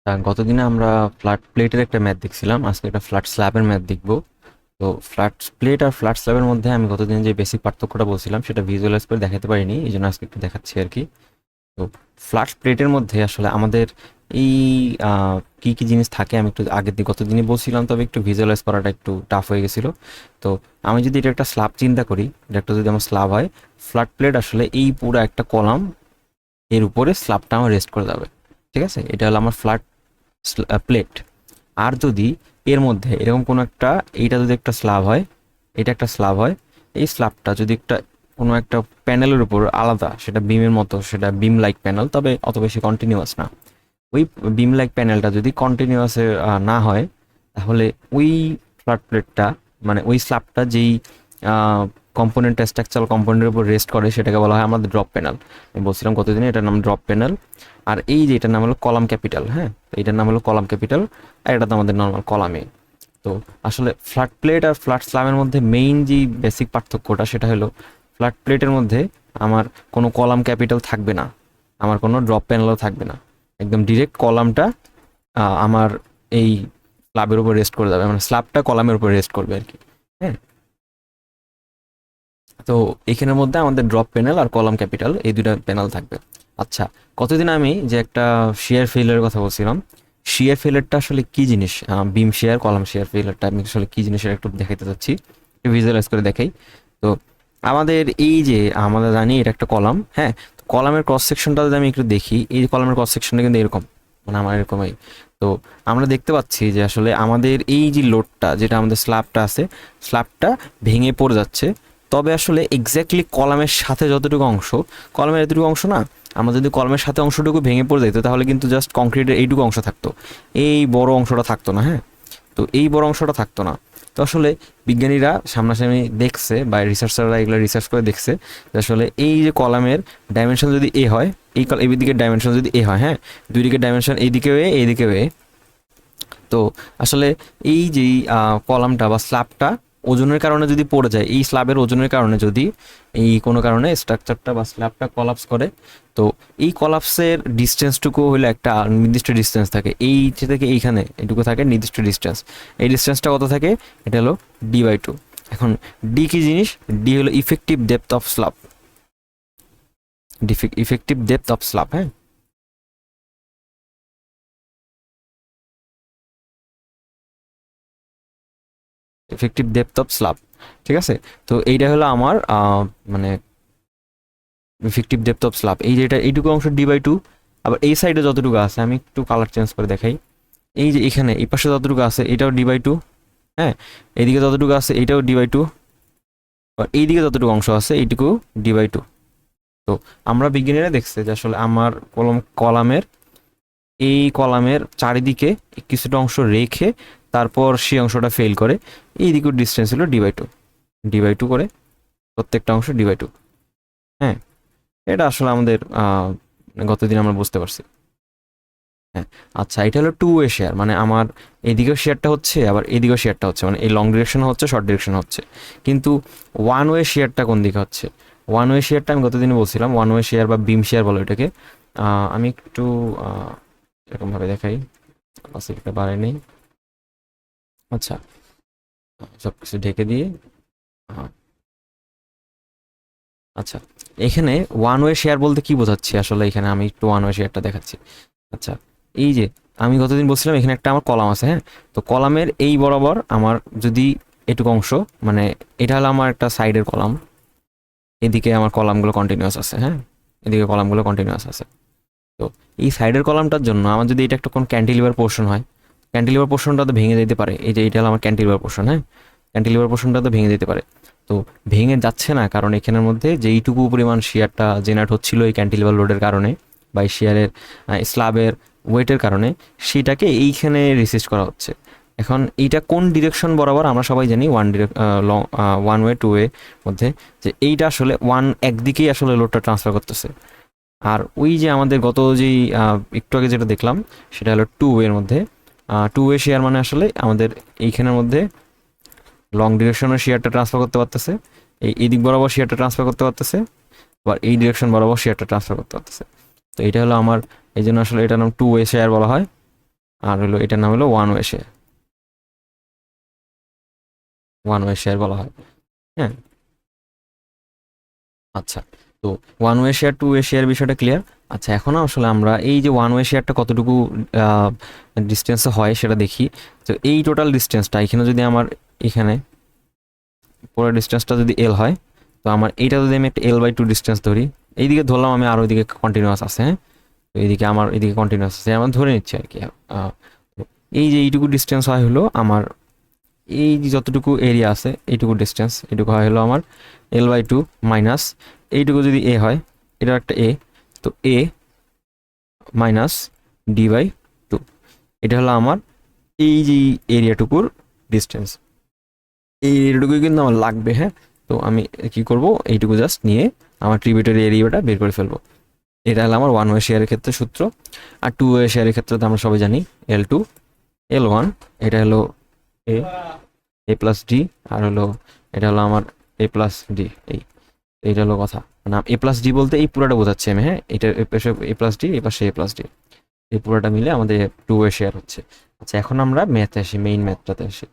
গতদিনে আমরা ফ্ল্যাট প্লেটের একটা ম্যাথ দেখছিলাম, আজকে একটা ফ্ল্যাট স্ল্যাবের ম্যাথ দেখবো। তো ফ্ল্যাট প্লেট আর ফ্ল্যাট স্ল্যাবের মধ্যে আমি গতদিন যে বেসিক পার্থক্যটা বলছিলাম সেটা ভিজুয়ালাইজ করে দেখাতে পারিনি, এই জন্য আজকে একটু দেখাচ্ছি আর কি। তো ফ্ল্যাট প্লেটের মধ্যে আসলে আমাদের এই কী কী জিনিস থাকে আমি একটু আগের দিন গতদিনই বলছিলাম, তবে একটু ভিজুয়ালাইজ করাটা একটু টাফ হয়ে গেছিলো। তো আমি যদি এটা একটা স্ল্যাব চিন্তা করি, এটা একটা যদি আমার স্ল্যাব হয়, ফ্ল্যাট প্লেট আসলে এই পুরো একটা কলাম, এর উপরে স্ল্যাবটা আমার রেস্ট করে যাবে। ঠিক আছে, এটা হলো আমার ফ্ল্যাট প্লেট। আর যদি এর মধ্যে এরকম কোনো একটা, এইটা যদি একটা স্ল্যাব হয়, এটা একটা স্ল্যাব হয়, এই স্ল্যাবটা যদি একটা কোনো একটা প্যানেলের উপর আলাদা, সেটা বিমের মতো, সেটা বিম লাইক প্যানেল, তবে অত বেশি কন্টিনিউয়াস না, ওই বিম লাইক প্যানেলটা যদি কন্টিনিউয়াসে না হয়, তাহলে ওই ফ্ল্যাট প্লেটটা, মানে ওই স্ল্যাবটা যেই কম্পোনেন্টটা স্ট্রাকচারাল কম্পোনেন্টের উপর রেস্ট করে সেটাকে বলা হয় আমাদের ড্রপ প্যানেল। আমি বলছিলাম কতদিনে এটার নাম ড্রপ প্যানেল। আর এই যে এটার নাম হলো কলাম ক্যাপিটাল, হ্যাঁ, তো এটার নাম হলো কলাম ক্যাপিটাল, আর এটা তো আমাদের নর্মাল কলামে। তো আসলে ফ্ল্যাট প্লেট আর ফ্ল্যাট স্ল্যাবের মধ্যে মেইন যে বেসিক পার্থক্যটা সেটা হলো, ফ্ল্যাট প্লেটের মধ্যে আমার কোনো কলাম ক্যাপিটাল থাকবে না, আমার কোনো ড্রপ প্যানেলও থাকবে না, একদম ডিরেক্ট কলামটা আমার এই স্ল্যাবের উপর রেস্ট করে যাবে, মানে স্ল্যাবটা কলামের উপর রেস্ট করবে আর কি। হ্যাঁ, তো এখানের মধ্যে আমাদের ড্রপ প্যানেল আর কলাম ক্যাপিটাল এই দুইটা প্যানেল থাকবে। আচ্ছা, কতদিন আমি যে একটা শিয়ার ফেইলের কথা বলছিলাম, শিয়ার ফেইলারটা আসলে কি জিনিস, বিম শেয়ার কলাম শেয়ার ফেইলারটা আমি আসলে কি জিনিস একটু দেখাইতে চাচ্ছি, ভিজুয়ালাইজ করে দেখাই। তো আমাদের এই যে আমরা জানি এটা একটা কলাম, হ্যাঁ, তো কলামের ক্রস সেকশনটা যদি আমি একটু দেখি, এই কলামের ক্রস সেকশনটা কিন্তু এরকম, মানে আমার এরকমই। তো আমরা দেখতে পাচ্ছি যে আসলে আমাদের এই যে লোডটা, যেটা আমাদের স্ল্যাবটা আছে, স্ল্যাবটা ভেঙে পড়ে যাচ্ছে। তবে আসলে এক্স্যাক্টলি কলামের সাথে যতটুকু অংশ, কলামের এতটুকু অংশ না, আমরা যদি কলামের সাথে অংশটুকু ভেঙে পড়ে যেত তাহলে কিন্তু জাস্ট কংক্রিটের এইটুকু অংশ থাকতো, এই বড় অংশটা থাকতো না। হ্যাঁ, তো এই বড় অংশটা থাকতো না। তো আসলে বিজ্ঞানীরা সামনাসামনি দেখছে বা রিসার্চাররা এগুলো রিসার্চ করে দেখছে যে আসলে এই যে কলামের ডাইমেনশন যদি এ হয়, এই দিকের ডাইমেনশন যদি এ হয়, হ্যাঁ, দুই দিকের ডাইমেনশন এইদিকেও এ এইদিকেও এ, তো আসলে এই যেই কলামটা বা স্ল্যাবটা ওজনের কারণে যদি পড়ে যায়, এই স্ল্যাবের ওজনের কারণে যদি এই কোনো কারণে স্ট্রাকচারটা বা স্ল্যাবটা কলাপস করে, তো এই কলাপসের ডিস্টেন্সটুকু হলে একটা নির্দিষ্ট ডিস্টেন্স থাকে, এই থেকে এইখানে এটুকু থাকে নির্দিষ্ট ডিস্টেন্স। এই ডিস্টেন্সটা কত থাকে, এটা হলো d/2। এখন ডি কি জিনিস, ডি হলো effective depth of slab, effective depth of slab. হ্যাঁ, ইফেক্টিভ ডেপথ অফ স্ল্যাব, ঠিক আছে। তো এইটা হলো আমার মানে ইফেক্টিভ ডেপথ অফ স্ল্যাব, এই যে এটা এইটুকু অংশ d/2। আবার এই সাইডে যতটুকু আছে, আমি একটু কালার চেঞ্জ করে দেখাই, এই যে এখানে এই পাশে যতটুকু আছে এটাও d/2। হ্যাঁ, এইদিকে যতটুকু আছে এইটাও d/2, আর এইদিকে যতটুকু অংশ আছে এইটুকু d/2। তো আমরা বিজ্ঞানীরা দেখছে যে আসলে আমার কলামের এই কলামের চারিদিকে কিছুটা অংশ রেখে তারপর সেই অংশটা ফেল করে, এইদিকের ডিস্টেন্স হলো d/2, d/2 করে প্রত্যেকটা অংশ d/2। হ্যাঁ, এটা আসলে আমাদের গতদিন আমরা বুঝতে পারছি। হ্যাঁ, আচ্ছা, এটা হলো টু ওয়ে শেয়ার, মানে আমার এদিকেও শেয়ারটা হচ্ছে আবার এদিকেও শেয়ারটা হচ্ছে, মানে এই লং ডিরেকশন হচ্ছে শর্ট ডিরেকশন হচ্ছে। কিন্তু ওয়ান ওয়ে শেয়ারটা কোন দিকে হচ্ছে, ওয়ান ওয়ে শেয়ারটা আমি গতদিনে বলছিলাম, ওয়ান ওয়ে শেয়ার বা বিম শেয়ার বলো এটাকে। আমি একটু এরকমভাবে দেখাই, এটা বাড়াই নেই। আচ্ছা, সব কিছু ঢেকে দিয়ে, আহ, আচ্ছা, এখানে ওয়ান ওয়ে শেয়ার বলতে কি বোঝাচ্ছি আসলে, এখানে আমি একটু ওয়ান ওয়ে শেয়ারটা দেখাচ্ছি। আচ্ছা, এই যে আমি গতদিন বলছিলাম এখানে একটা আমার কলাম আছে, হ্যাঁ, তো কলামের এই বরাবর আমার যদি এটুকু অংশ, মানে এটা হলো আমার একটা সাইডের কলাম, এদিকে আমার কলামগুলো কন্টিনিউয়াস আছে, হ্যাঁ, এদিকে কলামগুলো কন্টিনিউয়াস আছে। তো এই সাইডের কলামটার জন্য আমার যদি এটা একটা কোন ক্যান্টিলিভার পোর্শন হয়, ক্যান্টিলিভার পোর্শনটা তো ভেঙে যেতে পারে, এই যে এটা হলো আমার ক্যান্টিলিভার পোর্শন, হ্যাঁ, ক্যান্টিলিভার পোর্শনটা তো ভেঙে যেতে পারে। তো ভেঙে যাচ্ছে না কারণ এখানের মধ্যে যেইটুকু পরিমাণ শিয়ারটা জেনারেট হচ্ছিল এই ক্যান্টিলিভার লোডের কারণে বা এই শিয়ারের স্ল্যাবের ওয়েটের কারণে, সেটাকে এইখানে রিসিস্ট করা হচ্ছে। এখন এইটা কোন ডিরেকশন বরাবর আমরা সবাই জানি, ওয়ান ওয়ে টু ওয়ে মধ্যে, যে এইটা আসলে একদিকেই আসলে লোডটা ট্রান্সফার করতেছে। আর ওই যে আমাদের গত যেই একটু আগে যেটা দেখলাম সেটা হলো টু ওয়ের মধ্যে, টু ওয়ে শেয়ার মানে আসলে আমাদের এইখানের মধ্যে লং ডিরেকশনের শেয়ারটা ট্রান্সফার করতে পারতেছে, এই দিক বরাবর শেয়ারটা ট্রান্সফার করতে পারতেছে, আবার এই ডিরেকশন বরাবর শেয়ারটা ট্রান্সফার করতে পারতেছে। তো এটা হলো আমার, এই জন্য আসলে এটার নাম টু ওয়ে শেয়ার বলা হয়। আর হলো এটার নাম হলো one way share, one way share বলা হয়। হ্যাঁ, আচ্ছা। তো one way share, two way share বিষয়টা ক্লিয়ার। আচ্ছা, এখন আসলে আমরা এই যে ওয়ান ওয়ে শেয়ারটা কতটুকু ডিস্টেন্সে হয় সেটা দেখি। তো এই টোটাল ডিস্টেন্সটা এখানে যদি আমার এখানে পুরো ডিস্টেন্সটা যদি এল হয়, তো আমার এইটা যদি আমি একটা L/2 ডিস্টেন্স ধরি, এইদিকে ধরলাম আমি, আর ওইদিকে কন্টিনিউয়াস আছে। হ্যাঁ, তো এইদিকে আমার এদিকে কন্টিনিউয়াস আছে, আমার ধরে নিচ্ছি আর কি। তো এই যে এইটুকু ডিস্টেন্স হয় হলো আমার, এই যে যতটুকু এরিয়া আছে এইটুকু ডিস্টেন্স, এইটুকু হয় হলো আমার L/2 মাইনাস এইটুকু যদি এ হয়, এটা একটা এ, তো এ মাইনাস D/2, এটা হলো আমার এই যে এরিয়াটুকুর ডিস্টেন্স। এই এরিয়াটুকুই কিন্তু আমার লাগবে। হ্যাঁ, তো আমি কি করব, এইটুকু জাস্ট নিয়ে আমার ট্রিবিউটারি এরিয়াটা বের করে ফেলবো। এটা হলো আমার ওয়ান ওয়ে শেয়ারের ক্ষেত্রে সূত্র। আর টু ওয়ে শেয়ারের ক্ষেত্রে তো আমরা সবাই জানি L2 L1, এটা হলো এ এ প্লাস ডি, আর হলো এটা হলো আমার এ প্লাস ডি। এইটা হলো কথা, মানে এ প্লাস ডি বলতে এই পুরোটা বোঝাচ্ছি আমি। হ্যাঁ, এটা এ পাশে এ প্লাস ডি, এ পাশে এ প্লাস ডি, এই পুরোটা মিলে আমাদের টু ওয়ে শেয়ার হচ্ছে। আচ্ছা, এখন আমরা ম্যাথে আসি, মেইন ম্যাথটাতে আসি।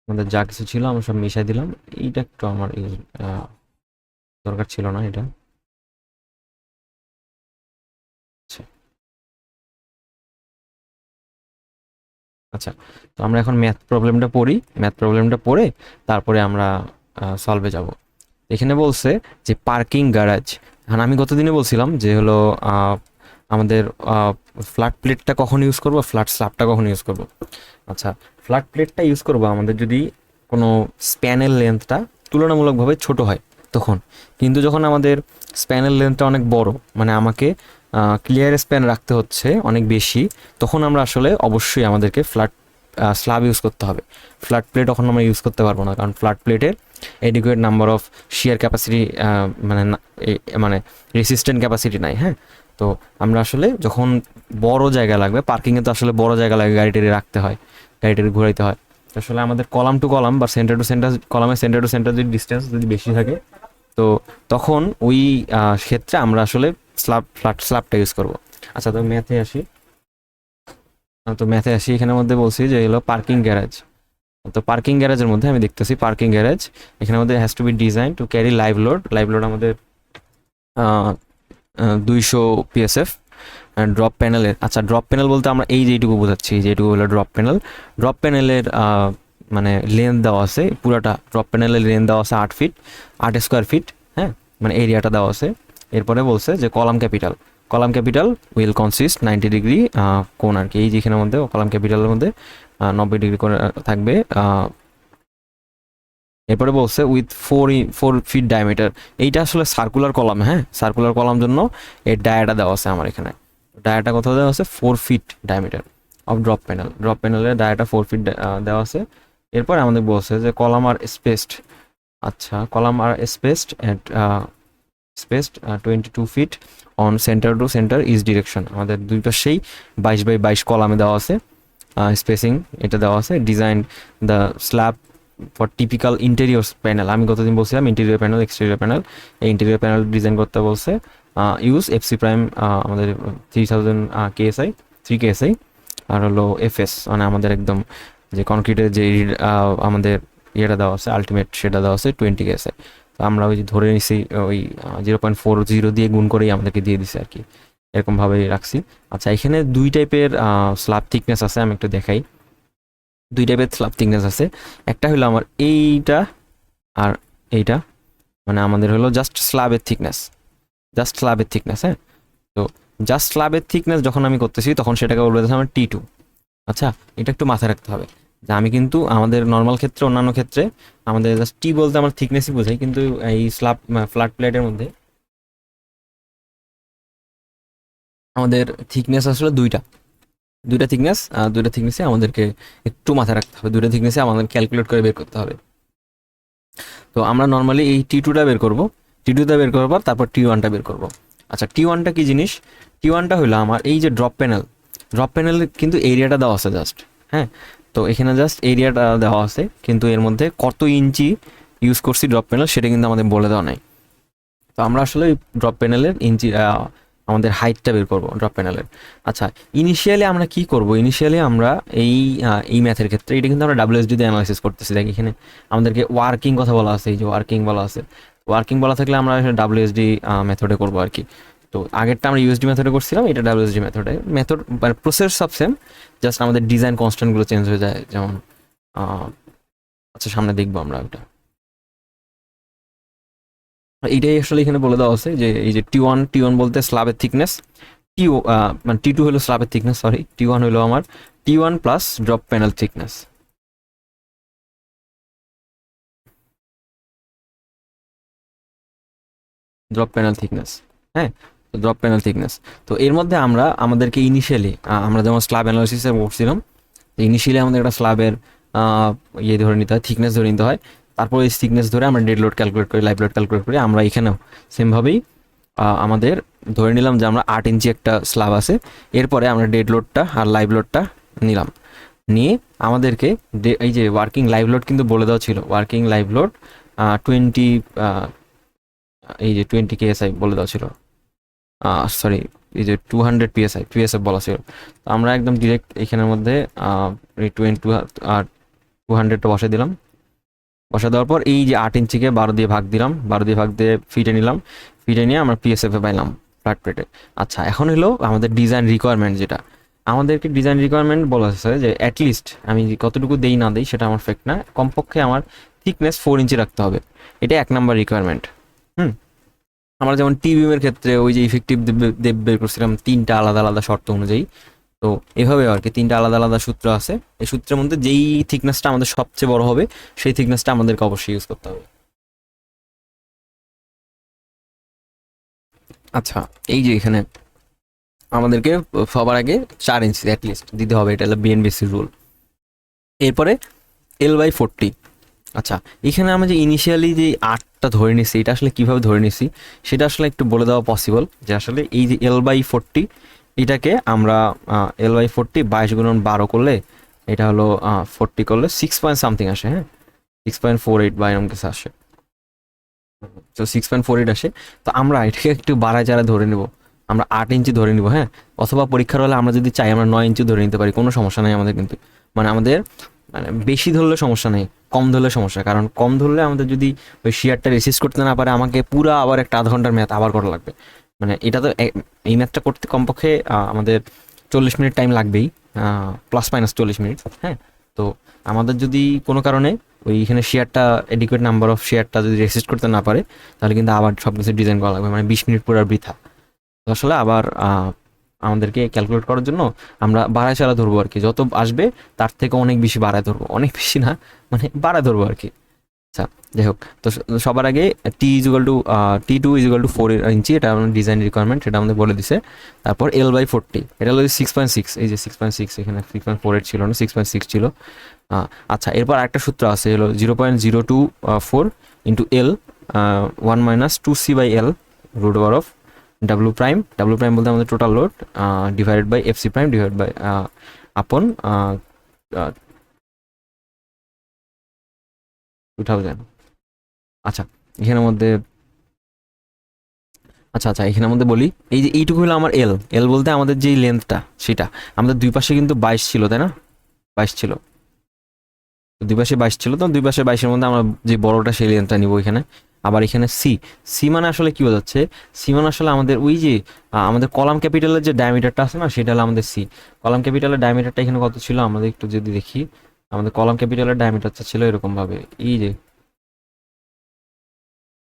আমাদের যা কিছু ছিল আমরা সব মিশাই দিলাম। এইটা একটু আমার দরকার ছিল না এটা। আচ্ছা, আচ্ছা, তো আমরা এখন ম্যাথ প্রবলেমটা পড়ি। ম্যাথ প্রবলেমটা পড়ে তারপরে আমরা সলভে যাব। এখানে বলছে যে পার্কিং গ্যারাজ। এখন আমি গতদিনে বলছিলাম যে হলো আমাদের ফ্ল্যাট প্লেটটা কখন ইউজ করব, ফ্ল্যাট স্ল্যাবটা কখন ইউজ করব। আচ্ছা, ফ্ল্যাট প্লেটটা ইউজ করবো আমাদের যদি কোনো স্প্যানের লেন্থটা তুলনামূলকভাবে ছোট হয় তখন। কিন্তু যখন আমাদের স্প্যানের লেন্থটা অনেক বড়, মানে আমাকে ক্লিয়ার স্প্যান রাখতে হচ্ছে অনেক বেশি, তখন আমরা আসলে অবশ্যই আমাদেরকে ফ্ল্যাট স্ল্যাব ইউজ করতে হবে। ফ্ল্যাট প্লেট তখন আমরা ইউজ করতে পারবো না, কারণ ফ্ল্যাট প্লেটের adequate number of sheer capacity, মানে মানে রেসিস্ট্যান্ট ক্যাপাসিটি নাই। হ্যাঁ, তো আমরা আসলে যখন বড় জায়গা লাগবে, পার্কিংয়ে তো আসলে বড় জায়গা লাগে, গাড়ি টাড়ি রাখতে হয়, গাড়ি টাড়ি ঘোরাইতে হয়। আসলে আমাদের কলাম টু কলাম বা সেন্টার টু সেন্টার, কলামের সেন্টার টু সেন্টার যদি ডিস্টেন্স যদি বেশি থাকে, তো তখন ওই ক্ষেত্রে আমরা আসলে স্ল্যাবটা ইউজ করব। আচ্ছা, তো ম্যাথে আসি। এখানের মধ্যে বলছি যে হলো পার্কিং গ্যারেজ। তো পার্কিং গ্যারেজের মধ্যে আমি দেখতেছি পার্কিং গ্যারেজ এখানের মধ্যে has to be design to carry live load. Live load আমাদের 200 PSF। ড্রপ প্যানেলের, আচ্ছা, ড্রপ প্যানেল বলতে আমরা এই যেটুকু বোঝাচ্ছি, যেটুকু হলো ড্রপ প্যানেল। ড্রপ প্যানেলের মানে লেন্থ দেওয়া আছে, পুরাটা ড্রপ প্যানেলের লেন্থ দেওয়া আছে 8 ফিট, 8 স্কোয়ার ফিট। হ্যাঁ, মানে এরিয়াটা দেওয়া আছে। এরপরে বলছে যে column capital, column capital will consist 90 degree কোণ আর কি। এই যেখানের মধ্যে কলাম ক্যাপিটালের মধ্যে 90 ডিগ্রি করে থাকবে। এরপরে বলছে উইথ 4 ফিট ডায়ামিটার। এইটা আসলে সার্কুলার কলাম। হ্যাঁ, সার্কুলার কলাম জন্য এর ডায়াটা দেওয়া আছে আমার এখানে। ডায়াটা কত দেওয়া আছে, 4 feet diameter of drop panel. Drop প্যানেলের ডায়াটা 4 ফিট দেওয়া আছে। এরপর আমাদের বলছে যে কলাম আর স্পেসড। আচ্ছা, column are spaced 22 feet on center to center is direction. আমাদের দুই পাশেই 22 বাই 22 কলামে দেওয়া আছে স্পেসিং, এটা দেওয়া আছে। Design the slab for typical interior panel. আমি গতদিন বলছিলাম ইন্টেরিয়র প্যানেল, এক্সটেরিয়র প্যানেল। এই ইন্টেরিয়র প্যানেল ডিজাইন করতে বলছে। ইউজ FC প্রাইম আমাদের 3000 KSI, 3 KSI। আর হলো FS, মানে আমাদের একদম যে কনক্রিটের যে আমাদের ইয়েটা দেওয়া আছে আলটিমেট, সেটা দেওয়া আছে 20 KSI। তো আমরা ওই যে ধরে নিছি ওই 0.40 দিয়ে গুণ করেই আমাদেরকে দিয়ে দিছে আর কি, এরকমভাবেই রাখছি। আচ্ছা, এখানে দুই টাইপের স্ল্যাব থিকনেস আছে, আমি একটু দেখাই। দুই টাইপের স্ল্যাব থিকনেস আছে। একটা হলো আমার এইটা আর এইটা, মানে আমাদের হলো জাস্ট স্ল্যাবের থিকনেস, জাস্ট স্ল্যাবের থিকনেস। হ্যাঁ, তো জাস্ট স্ল্যাবের থিকনেস যখন আমি করতেছি তখন সেটাকে বলতে আমার T2। আচ্ছা, এটা একটু মাথায় রাখতে হবে যে আমি কিন্তু আমাদের নর্মাল ক্ষেত্রে, অন্যান্য ক্ষেত্রে আমাদের জাস্ট টি বলতে আমার থিকনেসই বোঝাই, কিন্তু এই ফ্ল্যাট প্লেটের মধ্যে আমাদের থিকনেস আসলে দুইটা, দুইটা থিকনেসে আমাদেরকে একটু মাথায় রাখতে হবে, দুইটা থিকনেসে আমাদের ক্যালকুলেট করে বের করতে হবে। তো আমরা নর্মালি এই T2টা বের করব, T2টা বের করার পর তারপর T1টা বের করব। আচ্ছা, T1টা কি জিনিস? T1টা হলো আমার এই যে ড্রপ প্যানেলের কিন্তু এরিয়াটা দেওয়া আছে জাস্ট, হ্যাঁ। তো এখানে জাস্ট এরিয়াটা দেওয়া আছে, কিন্তু এর মধ্যে কত ইঞ্চি ইউজ করছি ড্রপ প্যানেল সেটা কিন্তু আমাদের বলে দেওয়া নাই। তো আমরা আসলে ড্রপ প্যানেলের ইঞ্চি আমাদের হাইটটা বের করবো ড্রপ প্যানেলের। আচ্ছা, ইনিশিয়ালি আমরা কি করব? ইনিশিয়ালি আমরা এই ম্যাথের ক্ষেত্রে এটা কিন্তু আমরা ডাব্লিউএসডি দিয়ে অ্যানালাইসিস করতেছি। দেখ এখানে আমাদেরকে ওয়ার্কিং কথা বলা আছে, এই যে ওয়ার্কিং বলা আছে। ওয়ার্কিং বলা থাকলে আমরা ডাব্লিউএসডি মেথডে করবো আর কি। তো আগেরটা আমরা ইউএসডি মেথডে করছিলাম, এটা ডাব্লিউএসডি মেথডে। মেথড মানে প্রসেস সব সেম, জাস্ট আমাদের ডিজাইন কনস্ট্যান্টগুলো চেঞ্জ হয়ে যায়। যেমন আচ্ছা, সামনে দেখবো আমরা ওটা। এইটাই আসলে এখানে বলে দেওয়া আছে যে এই যে টি ওয়ান বলতে স্ল্যাবের থিকনেস, মানে T2 হলো স্ল্যাবের থিকনেস, সরি T1 হলো আমার T1 plus drop panel thickness. Drop panel thickness, হ্যাঁ। তো ড্রপ প্যানেল থিকনেস, তো এর মধ্যে আমরা আমাদেরকে ইনিশিয়ালি আমরা যেমন স্ল্যাব অ্যানালাইসিসে পড়ছিলাম, ইনিশিয়ালি আমাদের একটা স্ল্যাবের ইয়ে ধরে নিতে হয়, থিকনেস ধরে নিতে হয়। তারপর এই থিকনেস ধরে আমরা ডেড লোড ক্যালকুলেট করি, লাইভ লোড ক্যালকুলেট করি। আমরা এখানেও সেমভাবেই আমাদের ধরে নিলাম যে আমরা 8 ইঞ্চি একটা স্ল্যাব আছে। এরপরে আমরা ডেড লোডটা আর লাইভ লোডটা নিলাম, নিয়ে আমাদেরকে এই যে ওয়ার্কিং লাইভ লোড কিন্তু বলে দেওয়া ছিল, ওয়ার্কিং লাইভ লোড 20, এই যে 20 KSI বলে দেওয়া ছিল, সরি এই যে 200 PSF বলা ছিল। তো আমরা একদম ডিরেক্ট এখানের মধ্যে এই 200টা বসে দিলাম। বসা দেওয়ার পর এই যে 8 ইঞ্চিকে 12 দিয়ে ভাগ দিলাম, 12 দিয়ে ভাগ দিয়ে ফিটে নিলাম, ফিটে নিয়ে আমরা PSF পাইলাম ফ্ল্যাট প্লেটে। আচ্ছা, এখন হলো আমাদের ডিজাইন রিকোয়ারমেন্ট, যেটা আমাদেরকে ডিজাইন রিকোয়ারমেন্ট বলা হচ্ছে যে অ্যাটলিস্ট আমি কতটুকু দেই না দেই সেটা আমার ফ্যাক্ট না, কমপক্ষে আমার থিকনেস 4 ইঞ্চি রাখতে হবে। এটা 1 নম্বর রিকোয়ারমেন্ট। আমরা যেমন টিবিএমের ক্ষেত্রে ওই যে ইফেক্টিভ দেব বের করছিলাম 3টা আলাদা আলাদা শর্ত অনুযায়ী। তো এভাবে আর কি 3টা আলাদা আলাদা সূত্র আছে। এই সূত্রের মধ্যে যেই থিকনেসটা আমাদের সবচেয়ে বড় হবে সেই থিকনেসটা আমাদেরকে অবশ্যই ইউজ করতে হবে। আচ্ছা, এই যে এখানে আমাদেরকে সবার আগে 4 ইঞ্চি অ্যাটলিস্ট দিতে হবে, এটা হলো বিএনবিসি রুল। এরপরে L/40। আচ্ছা, এখানে আমরা যে ইনিশিয়ালি যে 8টা ধরে নিছি, এটা আসলে কিভাবে ধরে নিছি সেটা আসলে একটু বলে দেওয়া পসিবল। যে আসলে এই যে L/40 এটাকে আমরা L/40 22 × 12 করলে এটা হলো 40 করলে 6 পয়েন্ট সামথিং আসে, হ্যাঁ 6.48 বা এরকম কিছু আসে। তো 6.48 আসে। তো আমরা এটাকে একটু বাড়ায় চারা ধরে নেব, আমরা 8 ইঞ্চি ধরে নিব, হ্যাঁ। অথবা পরীক্ষার হলে আমরা যদি চাই আমরা 9 ইঞ্চি ধরে নিতে পারি, কোনো সমস্যা নেই আমাদের কিন্তু। মানে আমাদের মানে বেশি ধরলে সমস্যা নেই, কম ধরলে সমস্যা। কারণ কম ধরলে আমাদের যদি ওই শিয়ারটা রেসিস্ট করতে না পারে, আমাকে পুরো আবার একটা আধা ঘন্টার ম্যাথ আবার করা লাগবে। মানে এটা তো এই ম্যাথটা করতে কমপক্ষে আমাদের 40 মিনিট টাইম লাগবেই, প্লাস মাইনাস 40 মিনিট, হ্যাঁ। তো আমাদের যদি কোনো কারণে ওইখানে শেয়ারটা এডিকুয়েট নাম্বার অফ শেয়ারটা যদি রেসিস্ট করতে না পারে, তাহলে কিন্তু আবার সব কিছু ডিজাইন করা লাগবে, মানে 20 মিনিট পুরো বৃথা। তো আসলে আবার আমাদেরকে ক্যালকুলেট করার জন্য আমরা বাড়ায় চালা ধরবো আর কি, যত আসবে তার থেকে অনেক বেশি বাড়ায় ধরবো, অনেক বেশি না মানে বাড়ায় ধরবো আর কি। আচ্ছা, যাই হোক, তো সবার আগে T2 = 4 ইঞ্চি, এটা আমাদের ডিজাইন রিকোয়ারমেন্ট, সেটা আমাদের বলে দিছে। তারপর L/40 এটা হলো 6.6, এই যে 6.6, এখানে 3.48 ছিল না, 6.6 ছিল। আচ্ছা, এরপর আরেকটা সূত্র আছে, হলো 0.024 into L 1 - 2C/L √of W prime বলতে আমাদের total load divided by FC prime divide by আপন 2000। আচ্ছা, এখানের মধ্যে আচ্ছা এখানের মধ্যে বলি, এই যে এইটুকু হলো আমার এল বলতে আমাদের যেই লেন্থটা সেটা আমাদের দুই পাশে কিন্তু 22 ছিল, তাই না? 22 ছিল, দুই পাশে 22 ছিল। তো দুই পাশে 22-এর মধ্যে আমরা যে বড়টা সেই লেন্থটা নিব এখানে। আবার এখানে সি মানে আসলে কি বোঝাচ্ছে? সি মানে আসলে আমাদের ওই যে আমাদের কলাম ক্যাপিটালের যে ডায়ামিটারটা আছে না, সেটা হলো আমাদের সি। কলাম ক্যাপিটালের ডায়ামিটারটা এখানে কত ছিল আমাদের একটু যদি দেখি, আমাদের কলাম ক্যাপিটালের ডায়ামিটারটা ছিল এরকম ভাবে, এই যে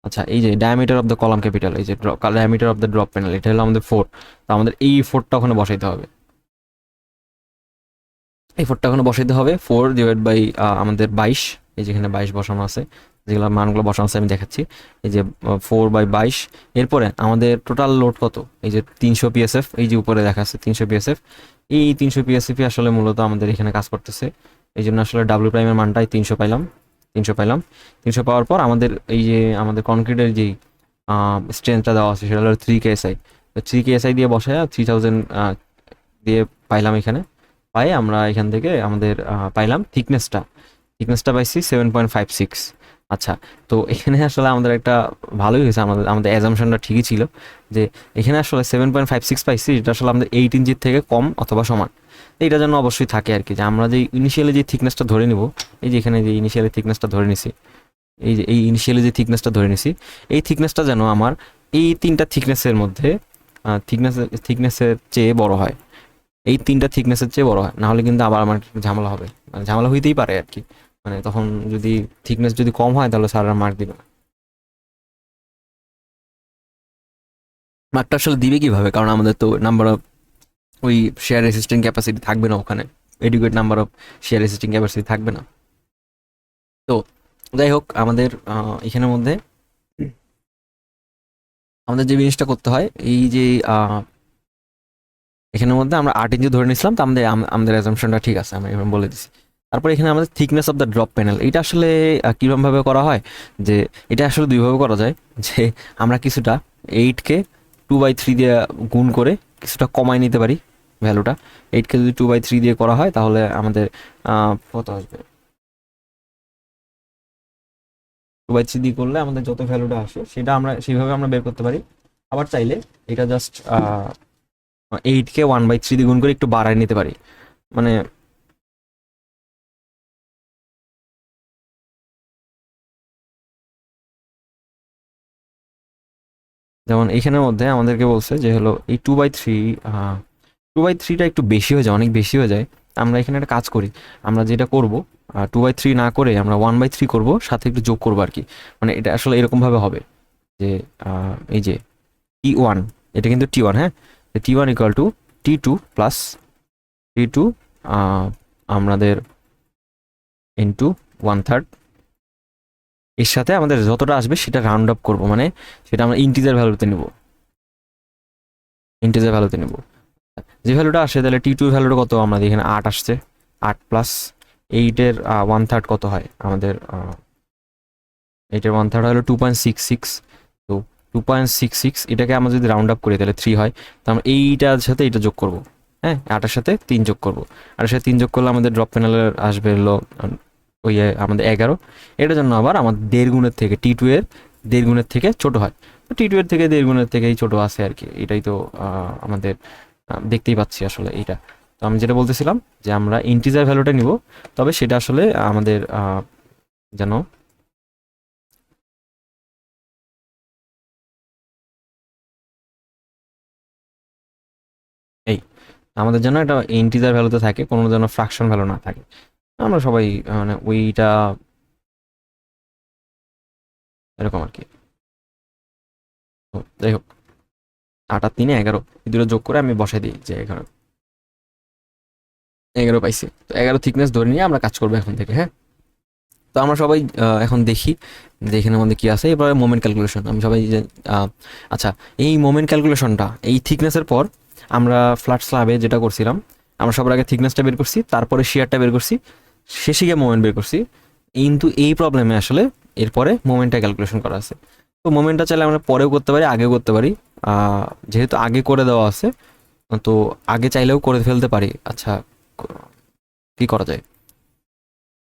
আচ্ছা এই যে diameter of the column capital, এই যে diameter of the drop panel, এটা হলো আমাদের 4। তো আমাদের এই 4টা ওখানে বসাইতে হবে, এই 4টা ওখানে বসাইতে হবে। 4 ডিভাইড বাই আমাদের 22, এই যেখানে 22 বসানো আছে, যেগুলো মানগুলো বসানো আছে আমি দেখাচ্ছি। এই যে 4/22। এরপরে আমাদের টোটাল লোড কত? এই যে 300 PSF, এই যে উপরে দেখা আছে 300 PSF। এই 300 PSF আসলে মূলত আমাদের এখানে কাজ করতেছে, এই জন্য আসলে ডাব্লিউ প্রাইমের মানটাই 300 পাইলাম। 300 পাওয়ার পর আমাদের এই যে আমাদের কনক্রিটের যেই স্ট্রেংথটা দেওয়া আছে সেটা হলো 3 KSI। 3 KSI দিয়ে বসায় 3000 দিয়ে পাইলাম এখানে, পাই আমরা এখান থেকে আমাদের পাইলাম থিকনেসটা পাইছি 7.56। আচ্ছা, তো এখানে আসলে আমাদের একটা ভালোই হয়েছে, আমাদের আমাদের অ্যাজামশনটা ঠিকই ছিল যে এখানে আসলে 7.56 পাইছি, এটা আসলে আমাদের 8 ইঞ্চির থেকে কম অথবা সমান। এইটা যেন অবশ্যই থাকে আর কি, যে আমরা যে ইনিশিয়ালি যে থিকনেসটা ধরে নিব, এই যে এখানে যে ইনিশিয়ালি থিকনেসটা ধরে নিছি, এই যে এই ইনিশিয়ালি যে থিকনেসটা ধরে নিছি, এই থিকনেসটা যেন আমার এই তিনটা থিকনেসের মধ্যে থিকনেসের চেয়ে বড় হয়, এই তিনটা থিকনেসের চেয়ে বড় হয়, না হলে কিন্তু আবার আমার ঝামেলা হবে, মানে ঝামেলা হইতেই পারে আর কি। মানে তখন যদি থিকনেস যদি কম হয় তাহলে স্যাররা মার্ক দিবে না। মার্কটা আসলে দিবে কিভাবে, কারণ আমাদের তো নাম্বার অফ ওই শেয়ার রেসিস্টিং ক্যাপাসিটি থাকবে না ওখানে, adequate number of shear resisting capacity থাকবে না। তো যাই হোক, আমাদের এখানের মধ্যে আমাদের যে জিনিসটা করতে হয়, এই যে এখানের মধ্যে আমরা 8 ইঞ্চি ধরে নিয়েছিলাম, তো আমাদের আমাদের অ্যাজাম্পশনটা ঠিক আছে, আমি এবার বলে দিচ্ছি। তারপর এখানে আমাদের thickness of the drop panel, এটা আসলে কীরকমভাবে করা হয়, যে এটা আসলে দুইভাবে করা যায়, যে আমরা কিছুটা 8কে 2/3 দিয়ে গুণ করে কিছুটা কমায় নিতে পারি ভ্যালুটা। 8কে যদি 2/3 দিয়ে করা হয় তাহলে আমাদের কত আসবে, 2/3 দিয়ে করলে আমাদের যত ভ্যালুটা আসে সেটা আমরা সেইভাবে আমরা বের করতে পারি। আবার চাইলে এটা জাস্ট 8কে 1/3 দিয়ে গুণ করে একটু বাড়ায় নিতে পারি। মানে যেমন এইখানের মধ্যে আমাদেরকে বলছে যে হলো এই 2/3, 2/3টা একটু বেশি হয়ে যায়, অনেক বেশি হয়ে যায়। আমরা এখানে একটা কাজ করি, আমরা যেটা করব 2/3 না করে আমরা 1/3 করব, সাথে একটু যোগ করবো আর কি। মানে এটা আসলে এরকমভাবে হবে যে এই যে T1, এটা কিন্তু T1, হ্যাঁ, T1 equal to T2 plus T2 আমাদের ইন্টু 1/3, এর সাথে আমাদের যতটা আসবে সেটা রাউন্ড আপ করবো, মানে সেটা আমরা ইন্টিজার ভ্যালুতে নেব। যে ভ্যালুটা আসে তাহলে T2 ভ্যালুটা কত, আমাদের এখানে 8 আসছে, 8 প্লাস 8-এর 1/3 কত হয় আমাদের, 8-এর 1/3 হলো 2.66। তো 2.66 এটাকে আমরা যদি রাউন্ড আপ করি তাহলে 3 হয়। তো আমরা এইটার সাথে এটা যোগ করব, হ্যাঁ, 8-এর সাথে 3 যোগ করব। 8-এর সাথে 3 যোগ করলে আমাদের ড্রপ প্যানেলের আসবে হলো ওই আমাদের 11। এটার জন্য আবার আমাদের 1.5 গুণের থেকে T2 এর 1.5 গুণের থেকে ছোট হয়। তো T2 এর থেকে 1.5 গুণের থেকেই ছোট আছে আর কি, এটাই তো আমাদের দেখতেই পাচ্ছি আসলে এইটা। তো আমি যেটা বলতেছিলাম যে আমরা ইন্টিজার ভ্যালুটা নিব, তবে সেটা আসলে আমাদের যেন এই আমাদের যেন একটা ইন্টিজার ভ্যালুতে থাকে, কোনো যেন ফ্র্যাকশন ভ্যালু না থাকে। আমরা সবাই মানে ওইটা এরকম আর কি। তো যাই হোক, 8 আর 3-11, এই দুটো যোগ করে আমি বসাই দিই যে 11 পাইছি। তো 11 থিকনেস ধরে নিয়ে আমরা কাজ করবো এখন থেকে, হ্যাঁ। তো আমরা সবাই এখন দেখি যে এখানের মধ্যে কি আছে। এবারে মোমেন্ট ক্যালকুলেশন আমি সবাই যে আচ্ছা, এই মোমেন্ট ক্যালকুলেশনটা এই থিকনেসের পর আমরা ফ্ল্যাট স্ল্যাবে যেটা করছিলাম, আমরা সবার আগে থিকনেসটা বের করছি, তারপরে শিয়ারটা বের করছি, শেষে গিয়ে মোমেন্ট বের করছি। কিন্তু এই প্রবলেমে আসলে এরপরে মোমেন্টটা ক্যালকুলেশন করা আছে। তো মোমেন্টটা চাইলে আমরা পরেও করতে পারি, আগেও করতে পারি। যেহেতু আগে করে দেওয়া আছে, তো আগে চাইলেও করে ফেলতে পারি। আচ্ছা, কি করা যায়?